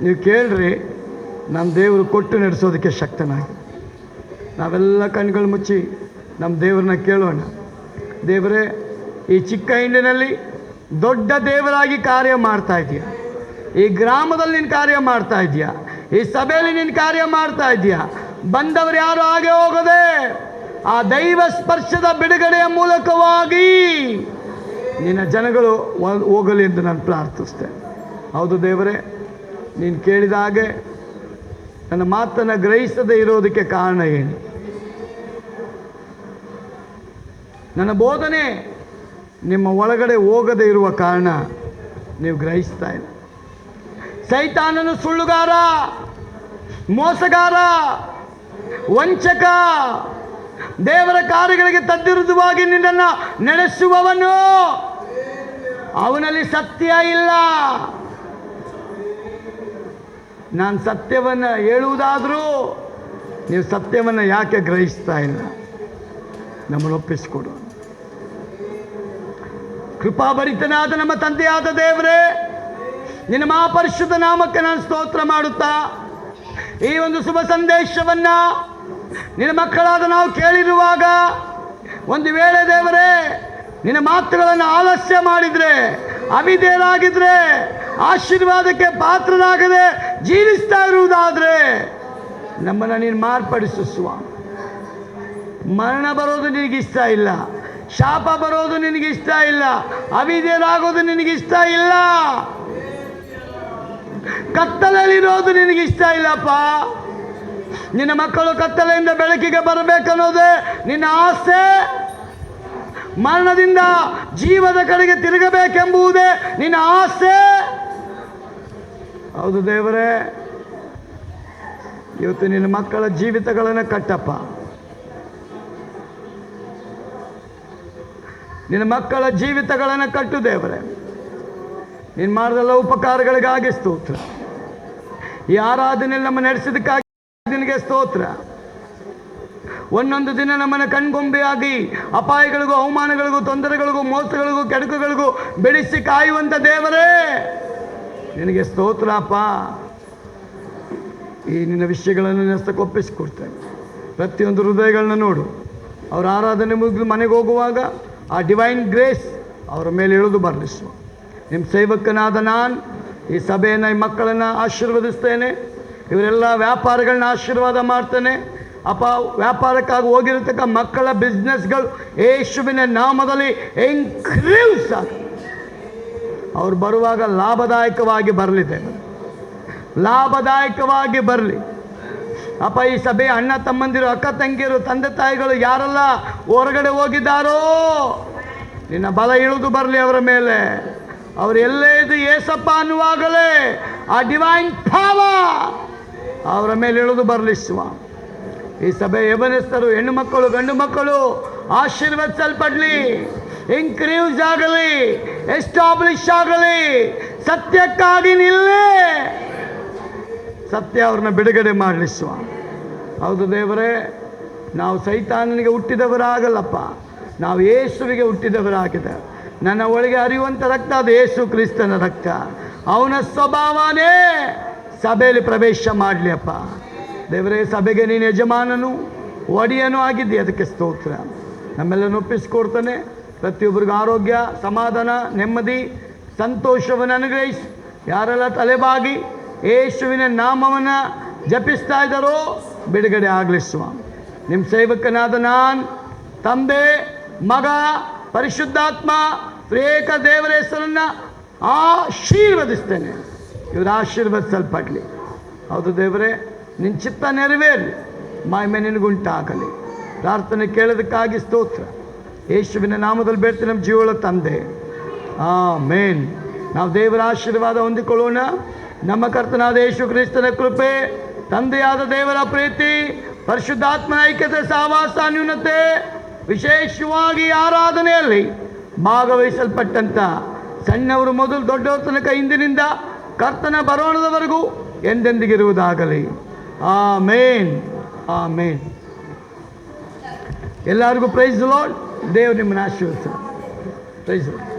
ನೀವು ಕೇಳ್ರಿ, ನಮ್ಮ ದೇವರು ಕೊಟ್ಟು ನಡೆಸೋದಕ್ಕೆ ಶಕ್ತನಾಗಿ. ನಾವೆಲ್ಲ ಕಣ್ಗಳು ಮುಚ್ಚಿ ನಮ್ಮ ದೇವ್ರನ್ನ ಕೇಳೋಣ. ದೇವರೇ, ಈ ಚಿಕ್ಕ ಹಿಂಡಿನಲ್ಲಿ ದೊಡ್ಡ ದೇವರಾಗಿ ಕಾರ್ಯ ಮಾಡ್ತಾ ಇದೆಯಾ, ಈ ಗ್ರಾಮದಲ್ಲಿ ನೀನು ಕಾರ್ಯ ಮಾಡ್ತಾ ಇದೆಯಾ, ಈ ಸಭೆಯಲ್ಲಿ ನೀನು ಕಾರ್ಯ ಮಾಡ್ತಾ ಇದೆಯಾ. ಬಂದವರು ಯಾರು ಹಾಗೆ ಹೋಗದೆ ಆ ದೈವ ಸ್ಪರ್ಶದ ಬಿಡುಗಡೆಯ ಮೂಲಕವಾಗಿ ನಿನ್ನ ಜನಗಳು ಹೋಗಲಿ ಎಂದು ನಾನು ಪ್ರಾರ್ಥಿಸ್ತೇನೆ. ಹೌದು ದೇವರೇ, ನೀನು ಕೇಳಿದ ಹಾಗೆ ನನ್ನ ಮಾತನ್ನು ಗ್ರಹಿಸದೇ ಇರೋದಕ್ಕೆ ಕಾರಣ ಏನು? ನನ್ನ ಬೋಧನೆ ನಿಮ್ಮ ಒಳಗಡೆ ಹೋಗದೇ ಇರುವ ಕಾರಣ ನೀವು ಗ್ರಹಿಸ್ತಾ ಇಲ್ಲ. ಸೈತಾನನು ಸುಳ್ಳುಗಾರ, ಮೋಸಗಾರ, ವಂಚಕ, ದೇವರ ಕಾರ್ಯಗಳಿಗೆ ತದ್ವಿರುದ್ಧವಾಗಿ ನಿನ್ನನ್ನು ನಡೆಸುವವನು. ಅವನಲ್ಲಿ ಸತ್ಯ ಇಲ್ಲ. ನಾನು ಸತ್ಯವನ್ನು ಹೇಳುವುದಾದರೂ ನೀವು ಸತ್ಯವನ್ನು ಯಾಕೆ ಗ್ರಹಿಸ್ತಾ ಇಲ್ಲ? ನಮ್ಮನ್ನು ಒಪ್ಪಿಸಿಕೊಡು. ಕೃಪಾಭರಿತನಾದ ನಮ್ಮ ತಂದೆಯಾದ ದೇವರೇ, ನಿನ್ನ ಮಹಾಪರಿಶುದ್ಧ ನಾಮಕ್ಕೆ ನಾನು ಸ್ತೋತ್ರ ಮಾಡುತ್ತಾ ಈ ಒಂದು ಶುಭ ಸಂದೇಶವನ್ನ ನಿನ್ನ ಮಕ್ಕಳಾದ ನಾವು ಕೇಳಿರುವಾಗ, ಒಂದು ವೇಳೆ ದೇವರೇ ನಿನ್ನ ಮಾತುಗಳನ್ನು ಆಲಸ್ಯ ಮಾಡಿದರೆ, ಅವಿಧೇಯರಾಗಿದ್ರೆ, ಆಶೀರ್ವಾದಕ್ಕೆ ಪಾತ್ರರಾಗದೆ ಜೀವಿಸ್ತಾ ಇರುವುದಾದರೆ ನಮ್ಮನ್ನು ನೀನು ಮಾರ್ಪಡಿಸು ಸ್ವಾಮಿ. ಮರಣ ಬರೋದು ನಿನಗಿಷ್ಟ ಇಲ್ಲ, ಶಾಪ ಬರೋದು ನಿನಗಿಷ್ಟ ಇಲ್ಲ, ಅವಿಧೇಯರಾಗೋದು ನಿನಗಿಷ್ಟ ಇಲ್ಲ, ಕತ್ತಲೆಯಲ್ಲಿರೋದು ನಿನಗಿಷ್ಟ ಇಲ್ಲಪ್ಪ. ನಿನ್ನ ಮಕ್ಕಳು ಕತ್ತಲೆಯಿಂದ ಬೆಳಕಿಗೆ ಬರಬೇಕನ್ನೋದೇ ನಿನ್ನ ಆಸೆ. ಮರಣದಿಂದ ಜೀವದ ಕಡೆಗೆ ತಿರುಗಬೇಕೆಂಬುದೇ ನಿನ್ನ ಆಸೆ. ಹೌದು ದೇವರೇ, ಇವತ್ತು ನಿನ್ನ ಮಕ್ಕಳ ಜೀವಿತಗಳನ್ನು ಕಟ್ಟಪ್ಪ. ನಿನ್ನ ಮಕ್ಕಳ ಜೀವಿತಗಳನ್ನು ಕಟ್ಟು ದೇವರೇ. ನೀನು ಮಾಡಿದೆಲ್ಲ ಉಪಕಾರಗಳಿಗಾಗಿ ಸ್ತೋತ್ರ. ಈ ಆರಾಧನೆಯಲ್ಲಿ ನಮ್ಮ ನಡೆಸಿದಕ್ಕಾಗಿ ನಿನಗೆ ಸ್ತೋತ್ರ. ಒಂದೊಂದು ದಿನ ನಮ್ಮನ್ನು ಕಣ್ಗೊಂಬೆಯಾಗಿ ಅಪಾಯಗಳಿಗೂ, ಅವಮಾನಗಳಿಗೂ, ತೊಂದರೆಗಳಿಗೂ, ಮೋಸಗಳಿಗೂ, ಕೆಡುಕುಗಳಿಗೂ ಬೆಳೆಸಿ ಕಾಯುವಂಥ ದೇವರೇ ನಿನಗೆ ಸ್ತೋತ್ರ ಅಪ್ಪ. ಈ ನಿನ್ನ ವಿಷಯಗಳನ್ನು ನೆಸ್ತಕ್ಕೊಪ್ಪಿಸಿಕೊಡ್ತೇನೆ. ಪ್ರತಿಯೊಂದು ಹೃದಯಗಳನ್ನ ನೋಡು. ಅವರ ಆರಾಧನೆ ಮುಗಿದು ಮನೆಗೆ ಹೋಗುವಾಗ ಆ ಡಿವೈನ್ ಗ್ರೇಸ್ ಅವರ ಮೇಲೆ ಇಳಿದು ಬರಲಿಸುವ. ನಿಮ್ಮ ಸೇವಕನಾದ ನಾನು ಈ ಸಭೆಯನ್ನು, ಈ ಮಕ್ಕಳನ್ನು ಆಶೀರ್ವದಿಸ್ತೇನೆ. ಇವರೆಲ್ಲ ವ್ಯಾಪಾರಗಳನ್ನ ಆಶೀರ್ವಾದ ಮಾಡ್ತೇನೆ ಅಪ್ಪ. ವ್ಯಾಪಾರಕ್ಕಾಗಿ ಹೋಗಿರತಕ್ಕ ಮಕ್ಕಳ ಬಿಸ್ನೆಸ್ಗಳು ಯೇಸುವಿನ ನಾಮದಲ್ಲಿ ಇನ್ಕ್ರೀಸ್ ಆಗ. ಅವ್ರು ಬರುವಾಗ ಲಾಭದಾಯಕವಾಗಿ ಬರಲಿದೆ, ಲಾಭದಾಯಕವಾಗಿ ಬರಲಿ ಅಪ್ಪ. ಈ ಸಭೆ ಅಣ್ಣ ತಮ್ಮಂದಿರು, ಅಕ್ಕ ತಂಗಿಯರು, ತಂದೆ ತಾಯಿಗಳು ಯಾರೆಲ್ಲ ಹೊರಗಡೆ ಹೋಗಿದ್ದಾರೋ ನಿನ್ನ ಬಲ ಇಳಿದು ಬರಲಿ ಅವರ ಮೇಲೆ. ಅವರು ಎಲ್ಲೇ ಇದು ಏಸಪ್ಪ ಅನ್ನುವಾಗಲೇ ಆ ಡಿವೈನ್ ಪವರ್ ಅವರ ಮೇಲೆ ಇಳಿದು ಬರಲಿ ಸ್ವಾಮಿ. ಈ ಸಭೆ ಯೌವನಸ್ಥರು, ಹೆಣ್ಣು ಮಕ್ಕಳು, ಗಂಡು ಮಕ್ಕಳು ಆಶೀರ್ವದಿಸಲ್ಪಡಲಿ, ಇನ್ಕ್ರೀಸ್ ಆಗಲಿ, ಎಸ್ಟಾಬ್ಲಿಷ್ ಆಗಲಿ, ಸತ್ಯಕ್ಕಾಗಿ ನಿಲ್ಲಿ, ಸತ್ಯ ಅವ್ರನ್ನ ಬಿಡುಗಡೆ ಮಾಡಲಿ ಸ್ವಾಮಿ. ಹೌದು ದೇವರೇ, ನಾವು ಸೈತಾನನಿಗೆ ಹುಟ್ಟಿದವರಾಗಲ್ಲಪ್ಪ, ನಾವು ಯೇಸುವಿಗೆ ಹುಟ್ಟಿದವರಾಗಿದೆ. ನನ್ನ ಒಳಗೆ ಹರಿಯುವಂಥ ರಕ್ತ ಅದು ಯೇಸು ಕ್ರಿಸ್ತನ ರಕ್ತ. ಅವನ ಸ್ವಭಾವನೇ ಸಭೆಯಲ್ಲಿ ಪ್ರವೇಶ ಮಾಡಲಿ ಅಪ್ಪ. ದೇವರೇ, ಸಭೆಗೆ ನೀನು ಯಜಮಾನನು, ಒಡೆಯನೂ ಆಗಿದ್ದೆ, ಅದಕ್ಕೆ ಸ್ತೋತ್ರ. ನಮ್ಮೆಲ್ಲನ್ನು ಒಪ್ಪಿಸಿಕೊಡ್ತಾನೆ. ಪ್ರತಿಯೊಬ್ಬರಿಗೂ ಆರೋಗ್ಯ, ಸಮಾಧಾನ, ನೆಮ್ಮದಿ, ಸಂತೋಷವನ್ನು ಅನುಗ್ರಹಿಸಿ. ಯಾರೆಲ್ಲ ತಲೆಬಾಗಿ ಯೇಸುವಿನ ನಾಮವನ್ನು ಜಪಿಸ್ತಾ ಇದ್ದಾರೋ ಬಿಡುಗಡೆ ಆಗಲಿ ಸ್ವಾಮಿ. ನಿಮ್ಮ ಸೇವಕನಾದ ನಾನು ತಂದೆ, ಮಗ, ಪರಿಶುದ್ಧಾತ್ಮ, ಏಕ ದೇವರ ಹೆಸರನ್ನು ಆಶೀರ್ವದಿಸ್ತೇನೆ. ಇವರು ಆಶೀರ್ವದಿಸಲ್ಪಡಲಿ. ಹೌದು ದೇವರೇ, ನಿನ್ನ ಚಿತ್ತ ನೆರವೇರಲಿ, ಮಹಿಮೆ ನಿನಗುಂಟಾಗಲಿ. ಪ್ರಾರ್ಥನೆ ಕೇಳೋದಕ್ಕಾಗಿ ಸ್ತೋತ್ರ. ಯೇಸುವಿನ ನಾಮದಲ್ಲಿ ಬೇಡ್ತೀನಿ ನಮ್ಮ ಜೀವಳ ತಂದೆ, ಆಮೇನ್. ನಾವು ದೇವರ ಆಶೀರ್ವಾದ ಹೊಂದಿಕೊಳ್ಳೋಣ. ನಮ್ಮ ಕರ್ತನಾದ ಯೇಸು ಕ್ರಿಸ್ತನ ಕೃಪೆ, ತಂದೆಯಾದ ದೇವರ ಪ್ರೀತಿ, ಪರಿಶುದ್ಧಾತ್ಮನ ಐಕ್ಯತೆ, ಸಹವಾಸ, ನ್ಯೂನತೆ, ವಿಶೇಷವಾಗಿ ಆರಾಧನೆಯಲ್ಲಿ ಭಾಗವಹಿಸಲ್ಪಟ್ಟಂಥ ಸಣ್ಣವರು ಮೊದಲು ದೊಡ್ಡವರ ತನಕ ಇಂದಿನಿಂದ ಕರ್ತನ ಬರೋಣದವರೆಗೂ ಎಂದೆಂದಿಗಿರುವುದಾಗಲಿ. ಆಮೇನ್, ಆಮೇನ್. ಎಲ್ಲರಿಗೂ ಪ್ರೈಸ್ ಲಾರ್ಡ್. ದೇವರು ನಿಮ್ಮನ್ನು ಆಶೀರ್ವದಿಸಲಿ. Praise lord.